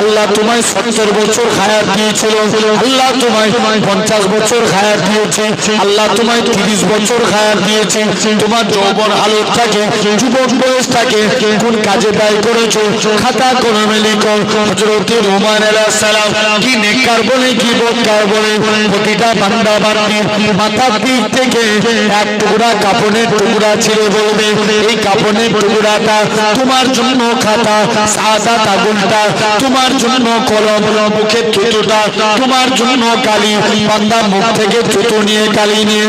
আল্লাহ তোমায় 70 বছর হায়াত দিয়েছিল, আল্লাহ তোমায় 50 বছর হায়াত দিয়েছে, আল্লাহ তোমায় 30 বছর হায়াত দিয়েছে। তোমার যৌবন হালতটাকে, যুবক বয়সটাকে কোন কাজে ব্যয় করেছো? খাতা কলমে লিখো। হযরত রুমান আলাইহিস সালাম কি নেককার বলে কি বদকার বলে প্রতিটা বান্দা বান্দির মাথার দিক থেকে এক টুকরা কাপড়ের টুকরা ছিঁড়ে বলবে এই কাপড়ের টুকরাটা তোমার জন্য খাতা, সাদা কাগজটা তোমার জন্য কলম, মুখের থুতুটা তোমার জন্য কালি। বান্দা মুখ থেকে থুতু নিয়ে কালি নিয়ে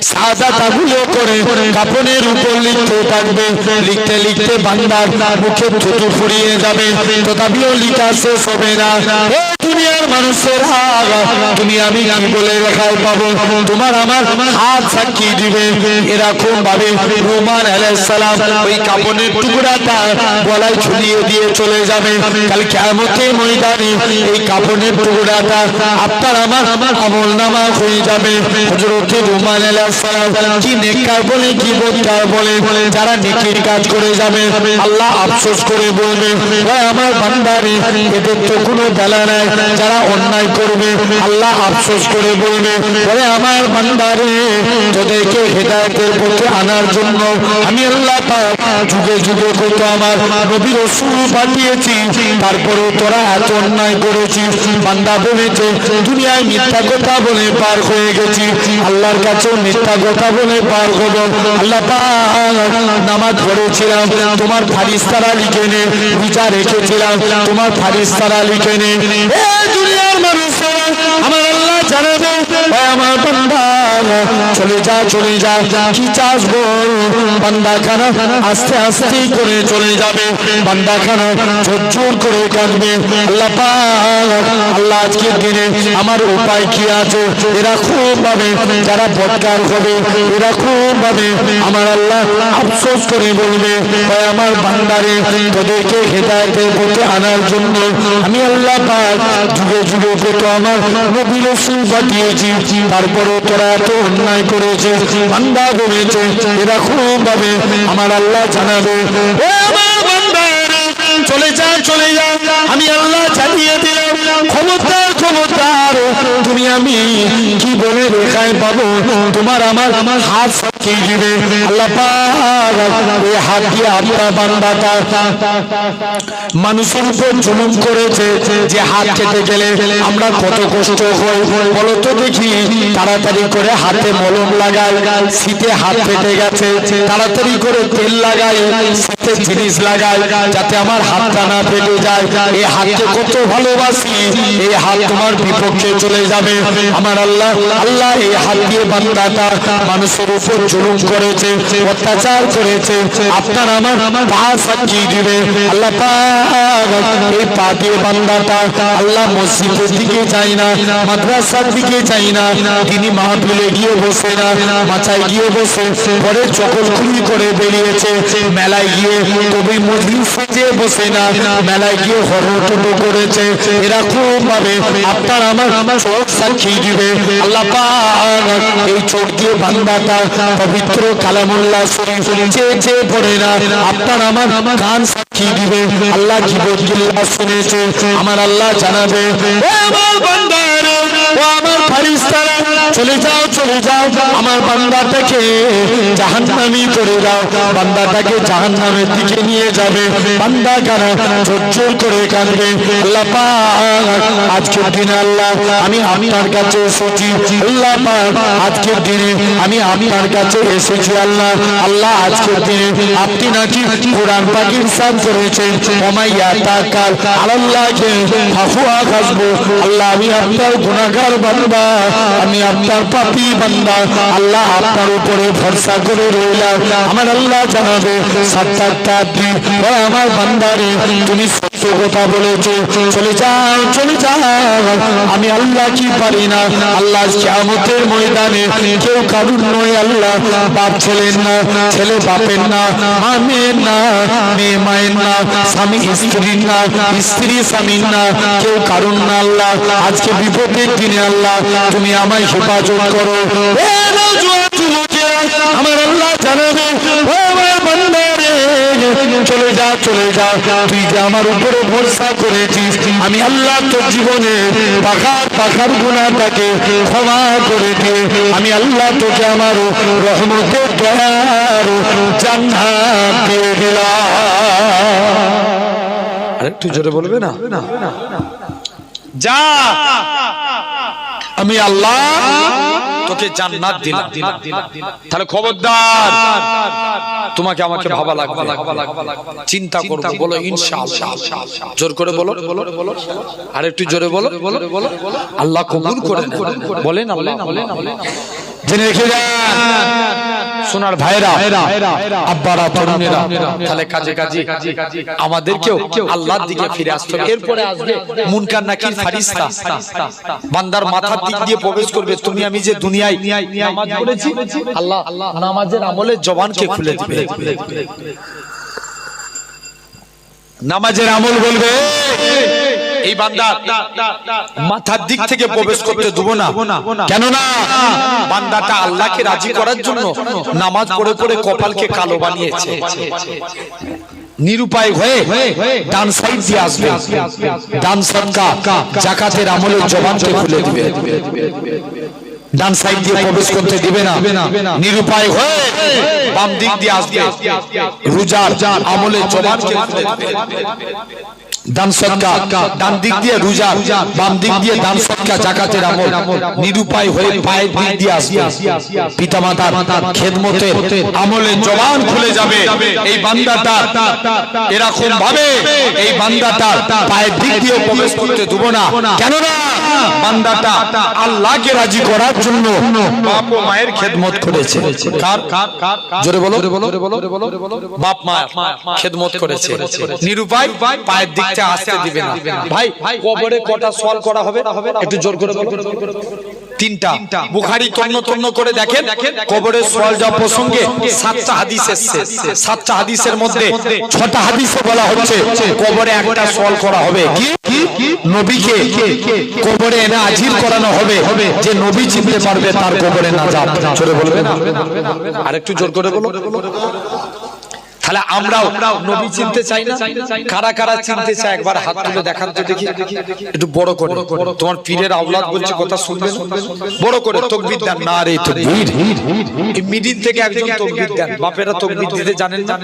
সাদা কাগজে করে কাপড়ের উপর লিখতে থাকবে। লিখতে লিখতে বান্দার মুখে থুতু ফুরিয়ে যাবে, তথাপিও লিখা শেষ হবে না। দুনিয়ার মানুষের তুমি আমি কি বলে লেখায় পাবো? তোমার আমার হাত সাক্ষী দিবে। এরকম ভাবে রুমান আলাইহিস সালাম ওই কাপড়ের টুকরাটা গলায় ঝুলিয়ে দিয়ে চলে যাবে। কাল কিয়ামতের ময়দানে এই কাপড়ের টুকরাটা আপনার আমার আমলনামা হয়ে যাবে। হযরত রুমান আলাইহিস সালাম কি নেককার বলে কি বদকার বলে যারা নেকির কাজ করে যাবে, আল্লাহ আফসোস করে বলবে ওই আমার বান্দারে এদের তো কোনো বেলা নাই। যারা অন্যায় করবে আল্লাহ আফসোস করে বলবে ওরে আমার বান্দারে তোদেরকে হেদায়েতের পথে আনার জন্য আমি আল্লাহ পাক যুগে যুগে কত আমার নবী রাসূল পাঠিয়েছি, তারপরে তোরা এত অন্যায় করেছিস। বান্দা বলেছে দুনিয়ায় মিথ্যা কথা বলে পার হয়ে গেছি, আল্লাহর কাছেও মিথ্যা কথা বলে পার হব। আল্লাহ পাক নামাজ পড়েছিলাম তোমার ফারিস্তারা লিখে নে, রোজা রেখেছিলাম তোমার ফারিস্তারা লিখে নে। দুনিয়ার মানুষেরা আমার আল্লাহ জানাবে আমার বান্দা চলে যা চলে যা, কি চাস বল। বান্দা খানা আস্তে আস্তে করে চলে যাবে, বান্দা খানা জোর করে কাঁদবে। আল্লাহ পাক আল্লাহ আজকের দিনে আমার উপায় কি আছে? এরকম ভাবে যারা বদকার হবে এরকম ভাবে আমার আল্লাহ আফসোস করে বলবে আমার বান্দারে তোদেরকে হেদায়েতের পথে আনার জন্য আমি আল্লাহ পাক যুগে যুগে কত আমার নবী রাসূল পাঠিয়েছি, তারপরে তোরা এত অন্যায় করেছে। বান্দা বলেছে এরকম ভাবে আমার আল্লাহ জানাবে আমার বান্দারে চলে যা চলে যা, আমি আল্লাহ জানিয়ে দিলাম খবরদার খবরদার তুমি আমি কি বলে রেখায় পাবো? তোমার আমার হাত সাক্ষী দিবে। আল্লাহ পাক এই হাত দিয়ে আপনার বান্দাটা মানুষের উপর জুলুম করেছে, যে হাত কেটে গেলে আমরা কত কষ্ট হয় বলো তো দেখি। তাড়াতাড়ি করে হাতে মলম লাগাই, শীতে হাত ফেটে গেছে তাড়াতাড়ি করে তেল লাগাই, শীতে জিনিস লাগাই যাতে আমার হাতটা না ফেটে যায়। এই হাতকে কত ভালোবাসি, এই হাত তোমার বিপক্ষে চলে যাবে। আমার আল্লাহ আল্লাহ এই হাত দিয়ে বান্দাটা মানুষের উপর জুলুম করেছে, অত্যাচার করেছে, আপনার আমার পা সাক্ষী দিবে। আল্লাহ পাক এই পা দিয়ে বান্দাটা আল্লাহ মসজিদের দিকে যায় না, মাদ্রাসার দিকে যায় না, তিনি মাহফিলে গিয়ে বসে না, মাচায় গিয়ে বসে পরে চকলখুলি করে বেরিয়েছে, মেলায় গিয়ে কবি মজলিসে যেয়ে বসে না, মেলায় গিয়ে হরটোটো করেছে। এরকম ভাবে আপনার আমার চোখ সাক্ষী দিবে। আল্লাহ পাক এই চোখ দিয়ে বান্দাটা পবিত্র কালামুল্লাহ শরীফ যে পড়ে না, আপনার আমার কান সাক্ষী দিবে। আল্লাহ গীবত শুনেছে, আমার আল্লাহ জানাবে ও আমার বান্দারা ও আমার ফারিস্তারা চলে যাও চলে যাও, আমার বান্দাটাকে জাহান্নামী করে দাও। বান্দাটাকে জাহান্নামের দিকে নিয়ে যাবে। বান্দা কারা জোর করে কাঁদবে। আল্লাহ পাক আজকের দিনে আল্লাহ আমি আপনার কাছে এসেছি, আল্লাহ পাক আজকের দিনে আমি আপনার কাছে এসেছি। আল্লাহ আল্লাহ আজকের দিনে আপনি নাকি কোরআন পাক ইরশাদ করেছেন ওমাইয়া তাকাল আল্লাহকে ফাহুয়া হাসবু। আল্লাহ আমি আপনার গুনাহগার বান্দা, আমি আপনার পাপী বান্দা, আল্লাহ আপনার উপরে ভরসা করে রইলাম। আমার আল্লাহ জানাবে সাতটা দিন আমার বান্দারে তুমি সত্য কথা বলেছো, চলে যাও চলে যাও। আমি আল্লাহ কি পারি না? আল্লাহ কিয়ামতের ময়দানে কেউ কারুর নয় আল্লাহ। বাপ ছেলের না, ছেলে বাপের না, মা মেয়ের না, মেয়ে মায়ের না, স্বামী স্ত্রীর না, স্ত্রী স্বামীর না, কেউ কারুর না আল্লাহ। আজকে বিপদের দিনে আল্লাহ তুমি আমায় হেফাজত করো। আমার আল্লাহ জানাবে চলে যা চলে যা, তুই যে আমার উপরে ভরসা করেছিস, আমি আল্লাহ তোর জীবনে পাখার পাখার গুনাহটাকে ক্ষমা করে দিয়ে আমি আল্লাহ তোকে আমার রহমতের দয়ার জান্নাত দিয়ে দিলাম। আরেকটু জোরে বলবে না? যা, আমি আল্লাহ তোকে জান্নাত দিলাম। তাহলে খবরদার, তোমাকে আমাকে ভাবা লাগবে, চিন্তা করবো। বলো ইনশাআল্লাহ, জোর করে বলো, আর একটু জোরে বলো। আল্লাহ কবুল করে বলেন, আল্লাহ জেনে রেখে যান সোনার ভাইরা, আব্বারা, তরুণেরা। তাহলে কাজে কাজে আমাদেরকেও আল্লাহর দিকে ফিরে আসতে হবে। এরপরে আসবে মুনকার নাকির ফারিস্তা, বান্দার মাথার দিক দিয়ে প্রবেশ করবে। তুমি আমি যে দুনিয়ায় নামাজ পড়েছি, আল্লাহ নামাজের আমলে জবানকে খুলে দিবে। নামাজের আমল বলবে এই বান্দা মাথার দিক থেকে প্রবেশ করতে দেবো না। কেন না? বান্দাটা আল্লাহকে রাজি করার জন্য নামাজ পড়ে পড়ে কপালকে কালো বানিয়েছে। নিরুপায় হয়ে ডান সাইড দিয়ে আসবে, ডান সদকা যাকাতের আমলে জবানকে খুলে দিবে, ডান সাইড দিয়ে প্রবেশ করতে দিবে না। নিরুপায় হয়ে বাম দিক দিয়ে আসবে, রোজার আমলে জবানকে খুলে দিবে। দান সদকা ডান দিক দিয়ে রোজা, বাম দিক দিয়ে দান সদকা জাকাতের আমল। নিরুপায় হয়ে পায়ের দিক দিয়ে আসবে, পিতামাতার খেদমতের আমলে জবান খুলে যাবে। এই বান্দাটা এরকম ভাবে এই বান্দাটা পায়ের দিক দিয়ে প্রবেশ করতে দেব না। কেন না? বান্দাটা আল্লাহকে রাজি করার জন্য বাপ ও মায়ের খেদমত করেছে। কার? জোরে বলো, বাপ মা খেদমত করেছে। নিরুপায় পায়ের দিক আসতে দিবে না। ভাই কবরে কটা সওয়াল করা হবে? একটু জোর করে বলো। তিনটা। বুখারী তন্ন তন্ন করে দেখেন, কবরের সওয়াল যা প্রসঙ্গে 7টা হাদিস এসেছে। 7টা হাদিসের মধ্যে 6টা হাদিসে বলা হচ্ছে কবরে একটা সওয়াল করা হবে। কি? নবীকে কবরে এনে হাজির করানো হবে, যে নবী চিনতে পারবে তার কবরে না যাবে। জোরে বলবে না? আরেকটু জোর করে বলো। তাহলে আমরাও নবী চিনতে চাই না? কারা কারা চিনতে চায় একবার হাত তুলে দেখান তো দেখি, একটু বড় করে। তোমার পীরের আওলাদ বলছে, কথা শুনবেন, বড় করে তাকবীর দেন। না রে তাকবীর, এই মিডিল থেকে একজন তাকবীর দেন। বাপেরা তাকবীর দিতে জানেন না?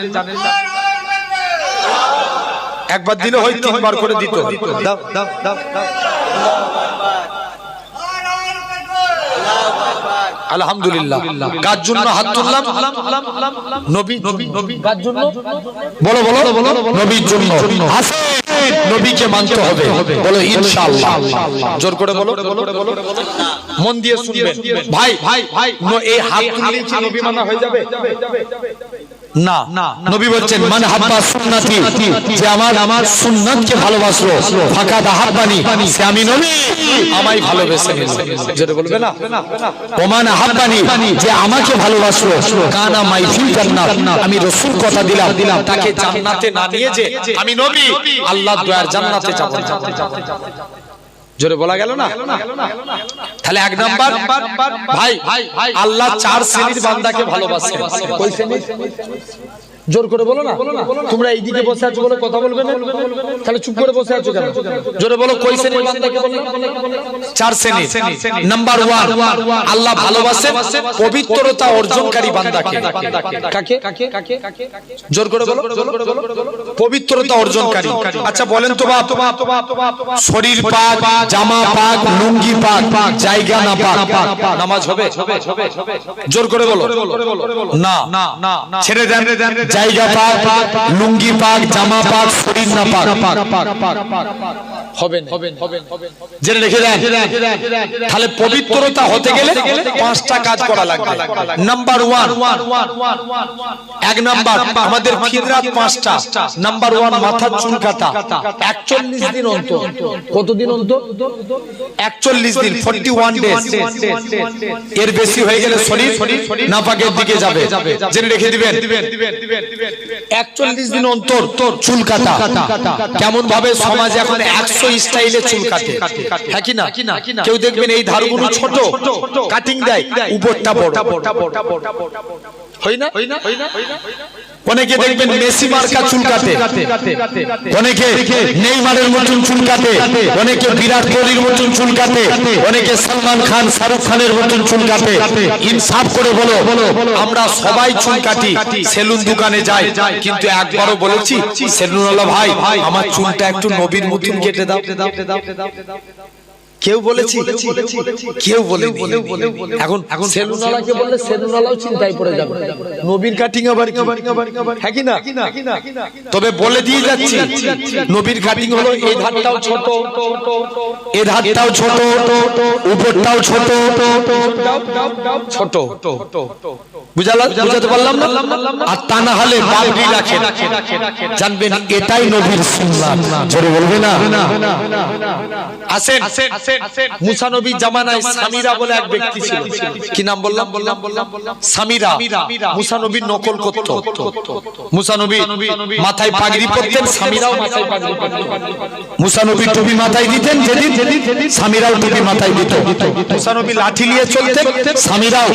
একবার দিলে হয় 3 বার করে দিত। দাও দাও দাও। আলহামদুলিল্লাহ। কার জন্য হাত তুললাম? নবী। কার জন্য? বলো বলো, নবীর জন্য। আসে নবীকে মানতে হবে। বলো ইনশাআল্লাহ। জোর করে বলো। মন দিয়ে শুনবেন ভাই। এই হাত তুললেই কি নবী মানা হয়ে যাবে? না। নবী বলছেন মান হাব্বা সুন্নতি, যে আমার সুন্নাতকে ভালোবাসলো, ফাকাদ আহাব্বানি, সে আমি নবী আমায় ভালোবেসে নিল। যেটা বলবে না, ওমান আহাব্বানি, যে আমাকে ভালোবাসলো, কানা মাই ফিল জান্নাত, আমি রাসূল কথা দিলাম তাকে জান্নাতে না নিয়ে যে আমি নবী আল্লাহর দয়ার জান্নাতে যাব। জোরে বলা গেল না? তাহলে 1 নাম্বার ভাই, আল্লাহ 4 শ্রেণীর বান্দাকে ভালোবাসেন। কই শ্রেণী? জোর করে বলো না। তোমরা এইদিকে বসে আছো বলে কথা বলবে না, তাহলে চুপ করে বসে আছো কেন? জোরে বলো, কই শ্রেণীর বান্দাকে বললাম? 4 শ্রেণী। নাম্বার 1, আল্লাহ ভালোবাসেন পবিত্রতা অর্জনকারী বান্দাকে। কাকে? জোর করে বলো, পবিত্রতা অর্জনকারী। আচ্ছা বলেন তো বাপ, শরীর পাক, জামা পাক, লুঙ্গি পাক, জায়গা না পাক, নামাজ হবে? জোর করে বলো। না, ছেড়ে দেন। জায়গা পাক, লুঙ্গি পাক, জামা পাক, শরীর না পাক, হবে না। জেনে রেখে দেন। তাহলে পবিত্রতা হতে গেলে 5টা কাজ করা লাগবে। নাম্বার 1, এক নাম্বার আমাদের ফিতরাত 5টা। নাম্বার 1 মাথার চুল কাটা 41 দিন অন্তর। কতদিন অন্তর? 41 দিন, 41 ডেজ। এর বেশি হয়ে গেলে শরীর নাপাকের দিকে যাবে, জেনে রেখে দিবেন। 41 দিন অন্তর চুল কাটা। কেমন ভাবে সমাজে এখন 100 স্টাইলে চুল কাটে, হ্যাঁ কি না? কেউ দেখবেন এই ধারগুলো ছোট কাটিং দেয়, উপরটা বড়, হয় না? অনেকে দেখবেন মেসি মার্কা চুল কাটে, অনেকে নেইমারের মতন চুল কাটে, অনেকে বিরাট কোহলির মতন চুল কাটে, অনেকে সালমান খান শাহরুখ খানের মতন চুল কাটে। ইনসাফ করে বলো, আমরা সবাই চুল কাটি, সেলুন দোকানে যাই, কিন্তু একবারও বলেছি সেলুনওয়ালা ভাই আমার চুলটা একটু নবীর মতন কেটে দাও? কেউ বলেছি? কেউ বলেনি। এখন সেলুনওয়ালাকে বললে সেলুনওয়ালাও চিন্তায় পড়ে যাবে, নবীর কাটিং আবার কি, হ্যাঁ কি না? তবে বলে দিয়ে যাচ্ছি, নবীর কাটিং হলো এই ধারটাও ছোট, এই ধারটাও ছোট, উপরটাও ছোট ছোট। বুঝাতে পারলাম না? আর তা না হলে বাবরি রাখেন, জানবেন এটাই নবীর সুন্নাত। জোরে বলবে না? আসেন, মুসা নবীর জামানায় সামিরা বলে এক ব্যক্তি ছিল। কি নাম বললাম? সামিরা। মুসা নবীর নকল করত। মুসা নবী মাথায় পাগড়ি পরতেন, সামিরাও মাথায় পাগড়ি পরতেন। মুসা নবী টুপি মাথায় দিতেন, যেদিন সামিরাও টুপি মাথায় দিত। মুসা নবী লাঠি নিয়ে চলতেন, সামিরাও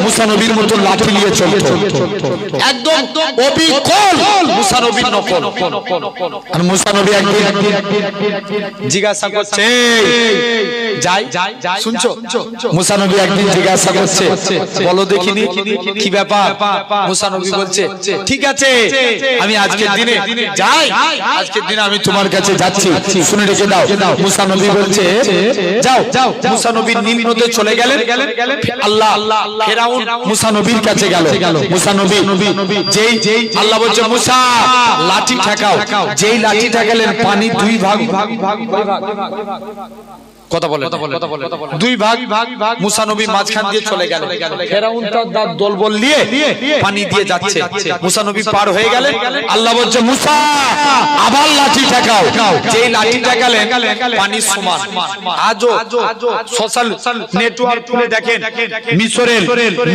মুসা নবীর মতো লাঠি নিয়ে চলত। একদম অবিকল মুসা নবীর নকল। আর মুসা নবী একদিন জিজ্ঞাসা করছে, শুনছো? মুসা নবী একদিন জিজ্ঞাসা করছে, বলো দেখিনি কি ব্যাপার? মুসা নবী বলছে, ঠিক আছে আমি আজকের দিনে যাই, আজকের দিনে আমি তোমার কাছে যাচ্ছি, শুনে রেখে দাও। মুসা নবী বলছে যাও। মুসা নবী নীল নদে চলে গেলেন। আল্লাহ ফেরাউন মুসা নবীর কাছে গেল। মুসা নবী যেই আল্লাহ বলছে মুসা লাঠি ঠেকাও, যেই লাঠি ঠেকালেন পানি 2 ভাগ, কথা বলে 2 ভাগ। মুসা নবী মাঝখান দিয়ে চলে গেল। ফেরাউন তার দলবল নিয়ে পানি দিয়ে যাচ্ছে, মুসা নবী পার হয়ে গেলেন। আল্লাহ বলছে মুসা আবার লাঠি ঠেকাও, যেই লাঠি ঠেকালেন পানি সমান। আজও সোশ্যাল নেটওয়ার্ক খুলে দেখেন, মিশরের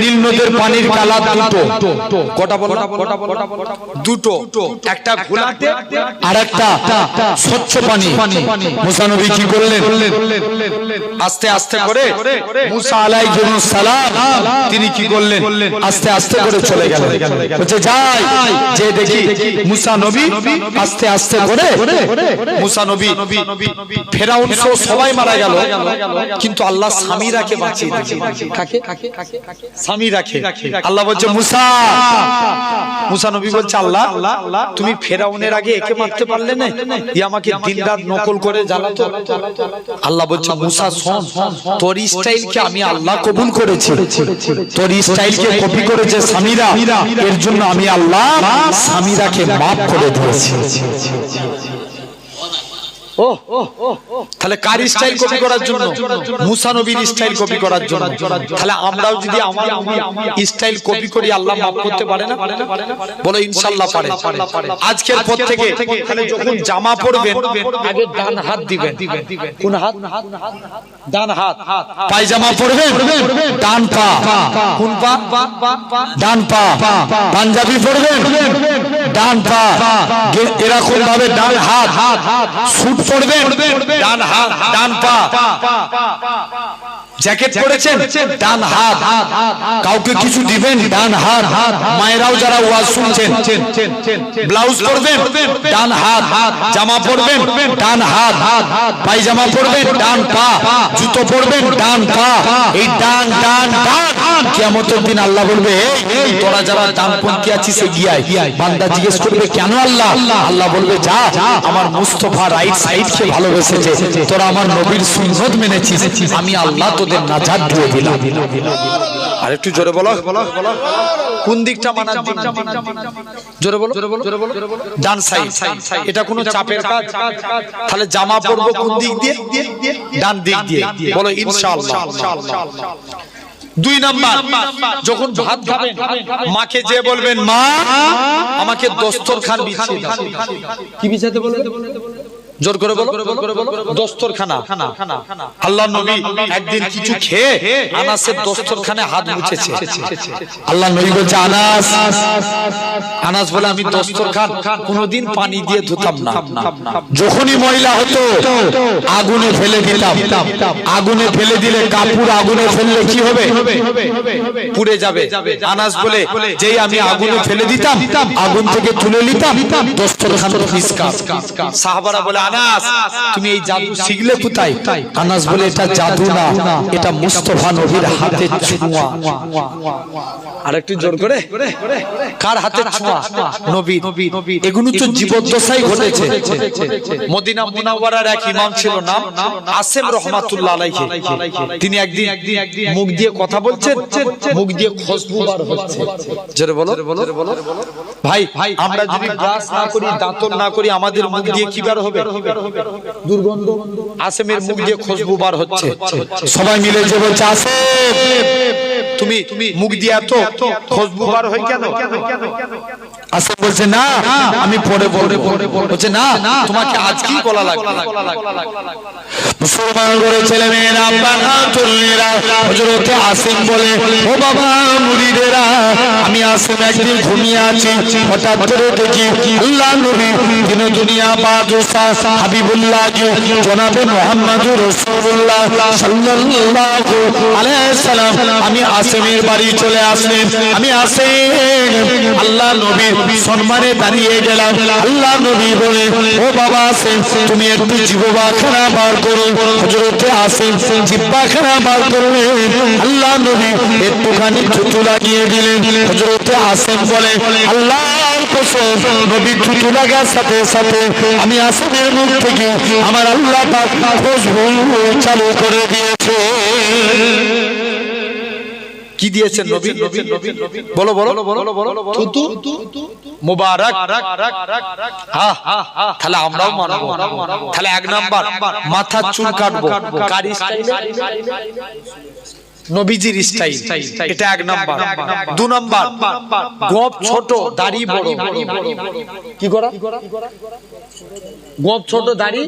নীল নদের পানির কালার দুটো। কটা বললাম? দুটো, একটা ঘোলাটে আর একটা স্বচ্ছ পানি। মুসা নবী কি করলেন? আস্তে আস্তে করে মুসা আলাইহিস সালাম তিনি কি করলেন? আস্তে আস্তে করে চলে গেলেন। বলছে যাই, যে দেখি মুসা নবী আস্তে আস্তে করে, মুসা নবী ফেরাউন সহ সবাই মারা গেল, কিন্তু আল্লাহ সামিরাকে বাঁচিয়ে দিয়েছেন। কাকে? সামিরাকে। আল্লাহ বলছে মুসা, মুসা নবী বলছে আল্লাহ তুমি ফেরাউনের আগে একে মারতে পারলে না, ই আমাকে দিনরাত নকল করে জ্বালাতো। আল্লাহ বলছে মুসা শোন, তোর স্টাইলকে আমি আল্লাহ কবুল করেছি, তোর স্টাইলকে কপি করেছে সামিরা, এর জন্য আমি আল্লাহ সামিরাকে মাফ করে দিয়েছি। তাহলে কার স্টাইল কপি করার জন্য? মুসা নবীর স্টাইল কপি করার জন্য। তাহলে আমরাও যদি আমার স্টাইল কপি করি আল্লাহ মাফ করতে পারে না? বলো ইনশাআল্লাহ পারে। আজকের পর থেকে তাহলে যখন জামা পরবেন আগে ডান হাত দিবেন। কোন হাত? ডান হাত। পায়জামা পরবেন ডান পা। কোন পা? ডান পা। পাঞ্জাবি পরবেন ডান পা, এরকম ভাবে ডান হাত। স্যুট পরবেন ডান হাত ডান পা। জ্যাকেট পরেছেন ডান হাত। কাউকে কিছু দিবেন ডান হাত। মায়েরাও যারা ওয়াজ শুনছেন ব্লাউজ পরবেন ডান হাত, জামা পরবেন ডান হাত, পায়জামা পরবেন ডান পা, জুতো পরবেন ডান পা। এই ডান ডান ডান কিয়ামতের দিন আল্লাহ বলবে তোরা যারা ডানপন্থী আছিস এগিয়ে আয়। বান্দা জিজ্ঞেস করবে কেন আল্লাহ? আল্লাহ বলবে যা, আমার মুস্তাফা রাইট সাইডকে ভালোবেসেছে, তোরা আমার নবীর সুন্নাত মেনেছিস, আমি আল্লাহ তোদের নাজাত দিয়ে দিলাম। আর একটু জোরে বলো, কোন দিকটা মানার দিক? জোরে বলো, ডান সাইড। এটা কোনো চাপের কাজ? তাহলে জামা পরবো কোন দিক দিয়ে? ডান দিক দিয়ে। বলো ইনশাআল্লাহ। 2 নাম্বার, যখন ভাত খাবেন মাকে যে বলবেন, মা আমাকে দস্তরখান বিছিয়ে দাও। কি বিছাতে বলবেন? জোর করে বলো, দস্তরখানা। আল্লাহ নবী একদিন কিছু খেয়ে আনাসের দস্তরখানে হাত মুছেছে। আল্লাহ নবী বলছে, আনাস বলে, আমি দস্তরখান কোনোদিন পানি দিয়ে ধুতাম না, যখনই ময়লা হতো আগুনে ফেলে দিতাম। আগুনে ফেলে দিলে কাপড় আগুনে ফেললে কি হবে? পুড়ে যাবে। আনাস বলে, যেই আমি আগুনে ফেলে দিতাম আগুন থেকে তুলে নিতাম দস্তরখান পরিষ্কার। সাহাবারা বলে, আনাস তুমি এই জাদু শিখলে কোথায়? আনাস বলে, এটা জাদু না, এটা মুস্তাফা নবীর হাতের ছোঁয়া। আরেকটু জোর করে, কার হাতের ছোঁয়া? নবীর। এগুলো তো জীবদ্দশায় ঘটেছে। মদিনা মুনাওয়ারার এক ইমাম ছিল, নাম আসেম রহমাতুল্লাহ আলাইহি। তিনি একদিন মুখ দিয়ে কথা বলছেন, মুখ দিয়ে খুশবু বার হচ্ছে। জোরে বলো ভাই, আমরা যদি ব্রাশ না করি, দাঁতন না করি, আমাদের মুখ দিয়ে কি বার হবে? দুর্গন্ধ। আসেমের মুখ দিয়ে খুশবু বার হচ্ছে। সবাই মিলে যে বলছে, আসেম তুমি মুখ দিয়ে এত খুশবু বার হয় কেন? আসেম বলছে, না আমি পরে বলছে, না তোমাকে আজকেই বলা লাগবে। মুসলমান করে ছেলে মেয়েরা, তরুণীরা হযরতে আসেম বলে, ও বাবা মুরিদেরা, আমি আসেম একদিন ঘুমিয়ে আছি, হঠাৎ করে দেখি আল্লাহ নবী দিন দুনিয়া বাদশাহ হাবিবুল্লাহ জনাবে মুহাম্মদুর রাসূলুল্লাহ সাল্লাল্লাহু আলাইহি সাল্লাম আমি আসেমের বাড়ি চলে আসলেন। আমি আসেম আল্লাহ নবীর সম্মানে দাঁড়িয়ে গেলাম। আল্লাহ নবী বলে, ও বাবা আসেম তুমি একটু জিহ্বাখানা বার করো। হযরতে আসেম জিহ্বাখানা বার করলেন। আল্লাহ নবী একটুখানি থুতু লাগিয়ে দিলেন। হযরতে আসেম বলে, আল্লাহর কসম, নবী থুতু লাগার সাথে সাথে আমি আসেমের মুখ থেকে আমার আল্লাহ পাক খুশবু চালু করে দিয়েছে। কি দিয়েছেন নবী? বলো থুতু মুবারক। তাহলে আমরাও মানবো। তাহলে 1 নাম্বার, মাথার চুল কাটবো কারি স্টাইলে, নবীজির স্টাইল, এটা 1 নাম্বার। 2 নাম্বার, গোঁফ ছোট দাড়ি বড়। কি করা? গোঁফ ছোট দাড়ি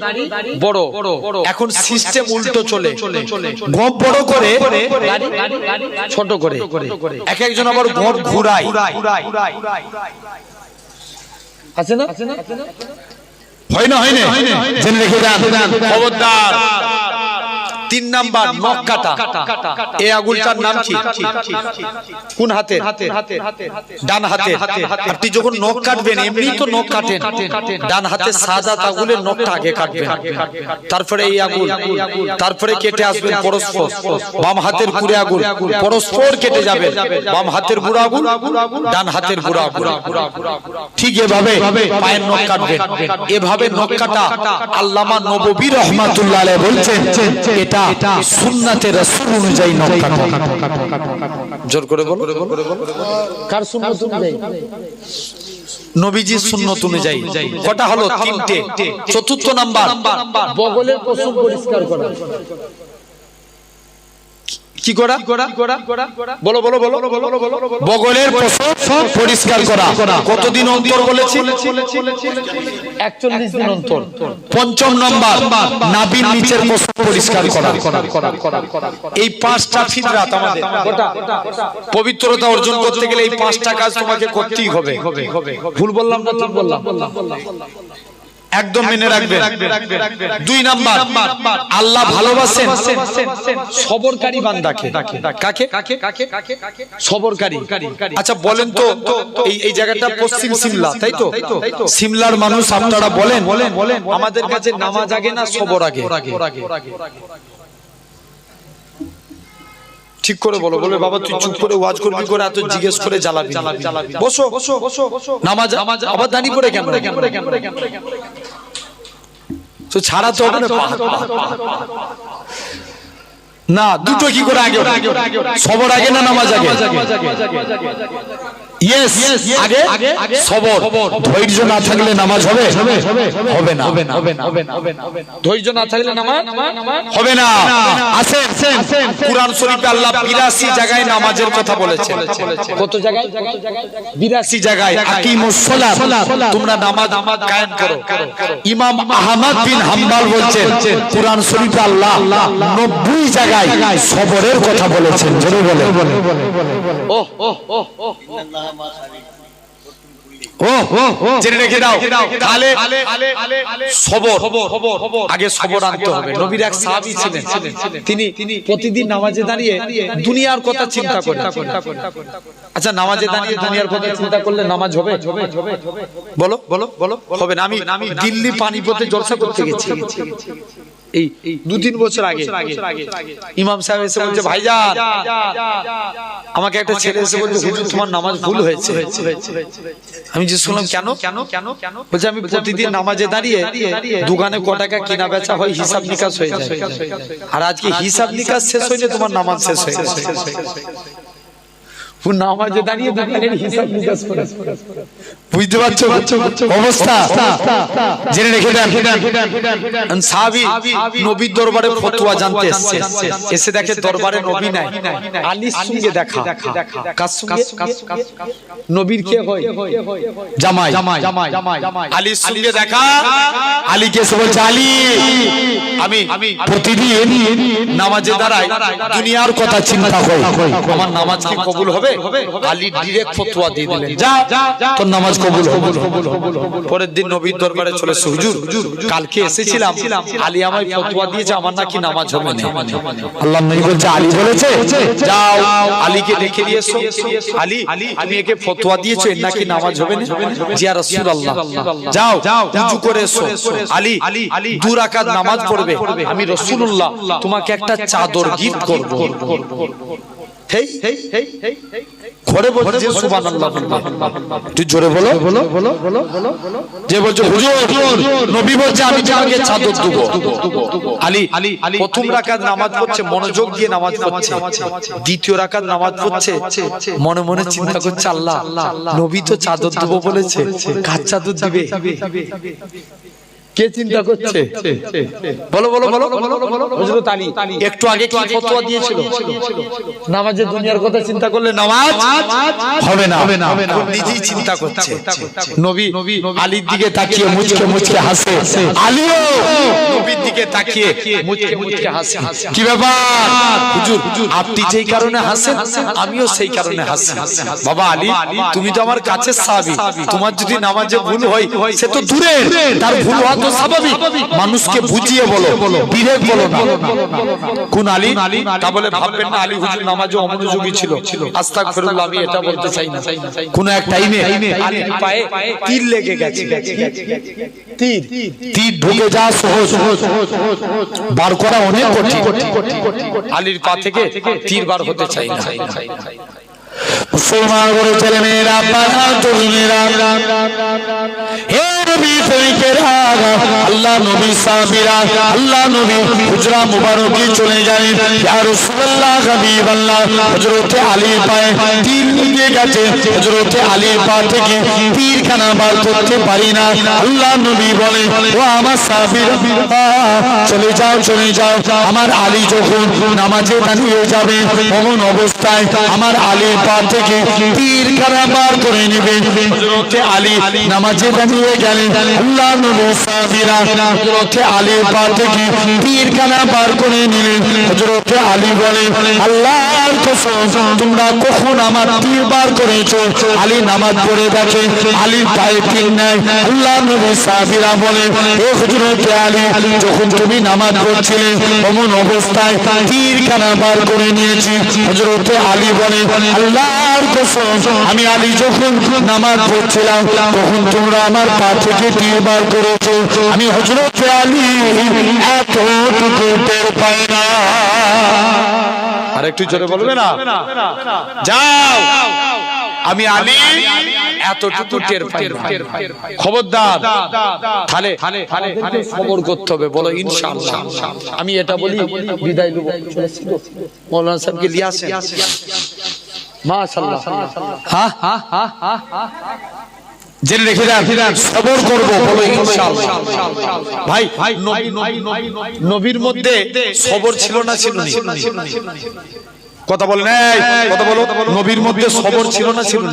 বড়। এখন সিস্টেম উল্টো চলে, গোঁফ বড় করে দাড়ি ছোট করে। এক একজন আবার গোঁফ ঘুরায়, আছে না? হয় না জেনে রেখে যান, খবরদার। 3 নাম্বার, নখ কাটা। এই আঙুলটার নাম কি? কোন হাতে? ডান হাতে। আপনি যখন নখ কাটবেন, এমনি তো নখ কাটেন, ডান হাতে সাদা আঙুলের নখটা আগে কাটবেন, তারপরে এই আঙুল, তারপরে কেটে আসবেন পরস্পর। বাম হাতের বুড়ো আঙুল পরস্পর কেটে যাবে, বাম হাতের বুড়ো আঙুল, ডান হাতের বুড়ো আঙুল। ঠিক এভাবে পায়ের নখ কাটবেন। এভাবে নখ কাটা আল্লামা নববী রহমাতুল্লাহ আলাইহি বলছেন, এটা সুন্নাতে রাসূল অনুযায়ী নখ কাটা। জোর করে বলো, কার সুন্নাত অনুযায়ী? নবীজির সুন্নাত অনুযায়ী। কটা হলো? 3টে। 4র্থ নাম্বার, বগলের পশম পরিষ্কার করা। কি করা? বলো বগলের পশম পরিষ্কার করা। কতদিন অন্তর বলেছি? 41 দিন অন্তর। 5ম নাম্বার, নাভির নিচের পশম পরিষ্কার করা। এই 5টা ফিতরাত আমাদের। পবিত্রতা অর্জন করতে গেলে এই 5টা কাজ তোমাকে করতেই হবে। ভুল বললাম না ঠিক বললাম? একদম মেনে রাখবেন। 2 নাম্বার, আল্লাহ ভালোবাসেন সবরকারী বান্দাকে। কাকে? সবরকারী। আচ্ছা বলেন তো, এই জায়গাটা পশ্চিম সিমলা, তাই তো? সিমলার মানুষ আপনারা বলেন, আমাদের কাছে নামাজ আগে না সবর আগে? ঠিক করে বলো। বলবে, বাবা তুই চুপ করে ওয়াজ করবি করে এত জিজ্ঞেস করে জ্বালাবি। বসো। নামাজ আবার দাঁড়িয়ে পড়ে কেন? তো ছাড়া তো হবে না। না, দুটো কি করে আগে? সবর আগে না নামাজ আগে? ইয়েস, আগে সবর। ধৈর্য না থাকলে নামাজ হবে? হবে না। ধৈর্য না থাকলে নামাজ হবে না। আসেন, কুরআন শরীফে আল্লাহ 82 জায়গায় নামাজের কথা বলেছেন। কত জায়গায়? 82 জায়গায়। আকিমুস সালাত, তোমরা নামাজ কায়েম করো। ইমাম আহমদ বিন হাম্বল বলছেন কুরআন শরীফে আল্লাহ 90 জায়গায় সবরের কথা বলেছেন। জোরে বলে জেনে রেখে দাও। তাহলে সবর, আগে সবর আনতে হবে। নবীর এক সাহাবী ছিলেন, তিনি প্রতিদিন নামাজে দাঁড়িয়ে দুনিয়ার কথা চিন্তা করেন। আচ্ছা, নামাজে দাঁড়িয়ে দুনিয়ার কথা চিন্তা করলে নামাজ হবে? বলো বলো বলো, হবে না। আমি দিল্লি পানিপথে জলসা করতে গেছি এই 2-3 বছর আগে। ইমাম সাহেব এসে বলছে, ভাইজান, আমাকে একটা ছেলে এসে বলছে, হুজুর তোমার নামাজ ভুল হয়েছে। আমি যে শুনলাম, কেন? বলছে, আমি প্রতিদিন নামাজে দাঁড়িয়ে দোকানে ক টাকা কেনা বেচা হয় হিসাব নিকাশ হয়ে যায়, আর আজকে হিসাব নিকাশ শেষ হইলে তোমার নামাজ শেষ হয়ে গেছে। নামাজে দাঁড়িয়ে দোকানের হিসাব নিকাশ করে। বুঝতে পারছো অবস্থা? জেনে রেখে দেন। সাহাবী নবীর দরবারে ফতোয়া জানতে এসেছে, এসে দেখে দরবারে নবী নাই, আলীর সঙ্গে দেখা। কার সঙ্গে? নবীর কে হয়? জামাই। আলীর সঙ্গে দেখা। আলীকে এসে বলছে, আলী, আমি প্রতিদিন নামাজে দাঁড়াই, দুনিয়ার কথা চিন্তা করি, আমার নামাজ কি কবুল হবে? আলী ডাইরেক্ট ফতোয়া দিয়ে দিলেন, যা তোর নামাজ কবুল হবে। পরের দিন নবীর দরবারে চলে এসে, হুজুর, কালকে এসেছিলাম, আলী আমায় ফতোয়া দিয়েছে আমার নাকি নামাজ হবে না। আল্লাহ নবী বলছে, আলী বলেছে, যাও আলীকে দেখে দিয়ে এসো। আলী, তুমি একে ফতোয়া দিয়েছো এর নাকি নামাজ হবে না? জি ইয়া রাসূলুল্লাহ। যাও উযু করে এসো। আলী 2 রাকাত নামাজ পড়বে, আমি রাসূলুল্লাহ তোমাকে একটা চাদর গিফট করব। হেই ঘরে বসে সুবহানাল্লাহ, তুই জোরে বলো। যে বলছে, হুজুর নবী বলছে আমি তোমাকে চাদর দেব। আলী প্রথম রাকাত নামাজ পড়ছে, মনোযোগ দিয়ে নামাজ পড়ছে। দ্বিতীয় রাকাত নামাজ পড়ছে, মনে মনে চিন্তা করছে, আল্লাহ, নবী তো চাদর দেব বলেছে, কার চাদর দিবে? কে চিন্তা করছে? বলো বলো বলো। হযরত আলী একটু আগে কি ফতোয়া দিয়েছিল? নামাজে দুনিয়ার কথা চিন্তা করলে নামাজ হবে না। এখন নিজেই চিন্তা করছে। নবী আলীর দিকে তাকিয়ে মুচকে মুচকে হাসে। আলীও নবীর দিকে তাকিয়ে মুচকে মুচকে হাসে। কি ব্যাপার হুজুর, আপনি যেই কারণে হাসেন আমিও সেই কারণে হাসি। বাবা আলী, তুমি তো আমার কাছের সাহাবী, তোমার যদি নামাজে ভুল হয় সে তো দূরের, তার ভুল হওয়া তো স্বাভাবিক। মানুষকে বুঝিয়ে বলো, বিরেক বলো না। কোন আলী? তা বলে ভাববেন না আলী হুজুর নামাজে অমনোযোগী ছিল। আস্তাগফিরুল্লাহ, আমি এটা বলতে চাই না। কোন এক টাইমে আলীর পায়ে তীর লেগে গেছে। তীর ঢুকে যাওয়া সহজ, বার করা অনেক কঠিন। আলীর পা থেকে তীর বার হতে চাই না। মুসলমান করে ছেলে মেয়েরা, হে নবী প্রেমিকেরা, আল্লাহ নবী সাহাবীরা, আল্লাহ নবী হুজরা মুবারকে চলে গেলেন। ইয়া রাসূলুল্লাহ, হাবিবাল্লাহ, হযরত আলীর পায়ে তীর লেগে গেছে। হযরত আলীর পা থেকে তীরখানা বার করতে পারি না। আল্লাহ নবী বলে, ও আমার সাহাবীরা, চলে যাও চলে যাও। আমার আলী যখন নামাজে দাঁড়িয়ে যাবে, এমন অবস্থায় আমার আলীর পা থেকে তীরখানা বার করে নেবে। হযরত আলী নামাজে দাঁড়িয়ে গেলেন। আল্লাহ নবী সাহাবীরা হযরত আলীর পা থেকে তীরখানা বার করে নিলেন। হযরত আলী বলে, আল্লাহর কসম, তোমরা কখন আমার তীর বার করেছো? আলী নামাজ পড়ে দেখে আলীর পায়ে তীর নাই। আল্লাহ নবী সাহাবীরা বলে, ও হযরত আলী, যখন তুমি নামাজ পড়ছিলে এমন অবস্থায় তীরখানা বার করে নিয়েছি। হযরত আলী বলে, আল্লাহর কসম, আমি আলী যখন নামাজ পড়ছিলাম তখন তোমরা আমার পা থেকে তীর বার করেছো। আমি হযরত আলী এতটুকু টের পাই না। আর একটু জোরে বলবে না? যাও, আমি আলী এতটুকু টের পাই না। খবরদার, তাহলে সবর করতে হবে, বলো ইনশাআল্লাহ। আমি এটা বলি বিদায় নেব, মৌলানা সাহেবকে নিয়ে আসেন। মাশাআল্লাহ, হ্যাঁ জেনে রেখে রাখ, সবর করবো, বলো ইনশাআল্লাহ। ভাই, নবীর মধ্যে সবর ছিল না, ছিল না? কথা বলেন, কথা বলো। নবীর মধ্যে সবর ছিল না, ছিল না?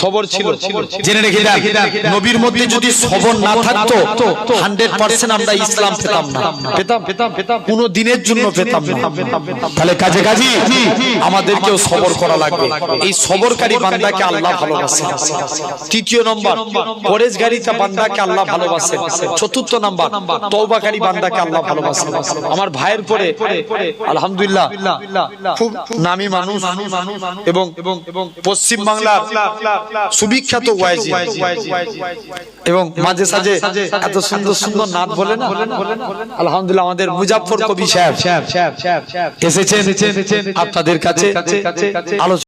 সবর ছিল। জেনে রেখে রাখ, নবীর মধ্যে যদি সবর না থাকতো 100% আমরা ইসলাম পেতাম না, পেতাম কোনো দিনের জন্য পেতাম না। তাহলে কাজে কাজী আমাদেরকেও সবর করা লাগবে। এই সবরকারী বান্দাকে আল্লাহ ভালোবাসেন। তৃতীয় নম্বর, পরেশগারিতা বান্দাকে আল্লাহ ভালোবাসেন। চতুর্থ নম্বর, তওবাকারী বান্দাকে আল্লাহ ভালোবাসেন। আমার ভাইয়ের পরে আলহামদুলিল্লাহ খুব নামী মানুষ এবং পশ্চিম বাংলার সুবিখ্যাত ওয়াইজি, এবং মাঝে সাঝে এত সুন্দর সুন্দর নাত বলে না, আলহামদুলিল্লাহ আমাদের মুজাফফর কবি সাহেব এসেছেন আপনাদের কাছে আলোচনা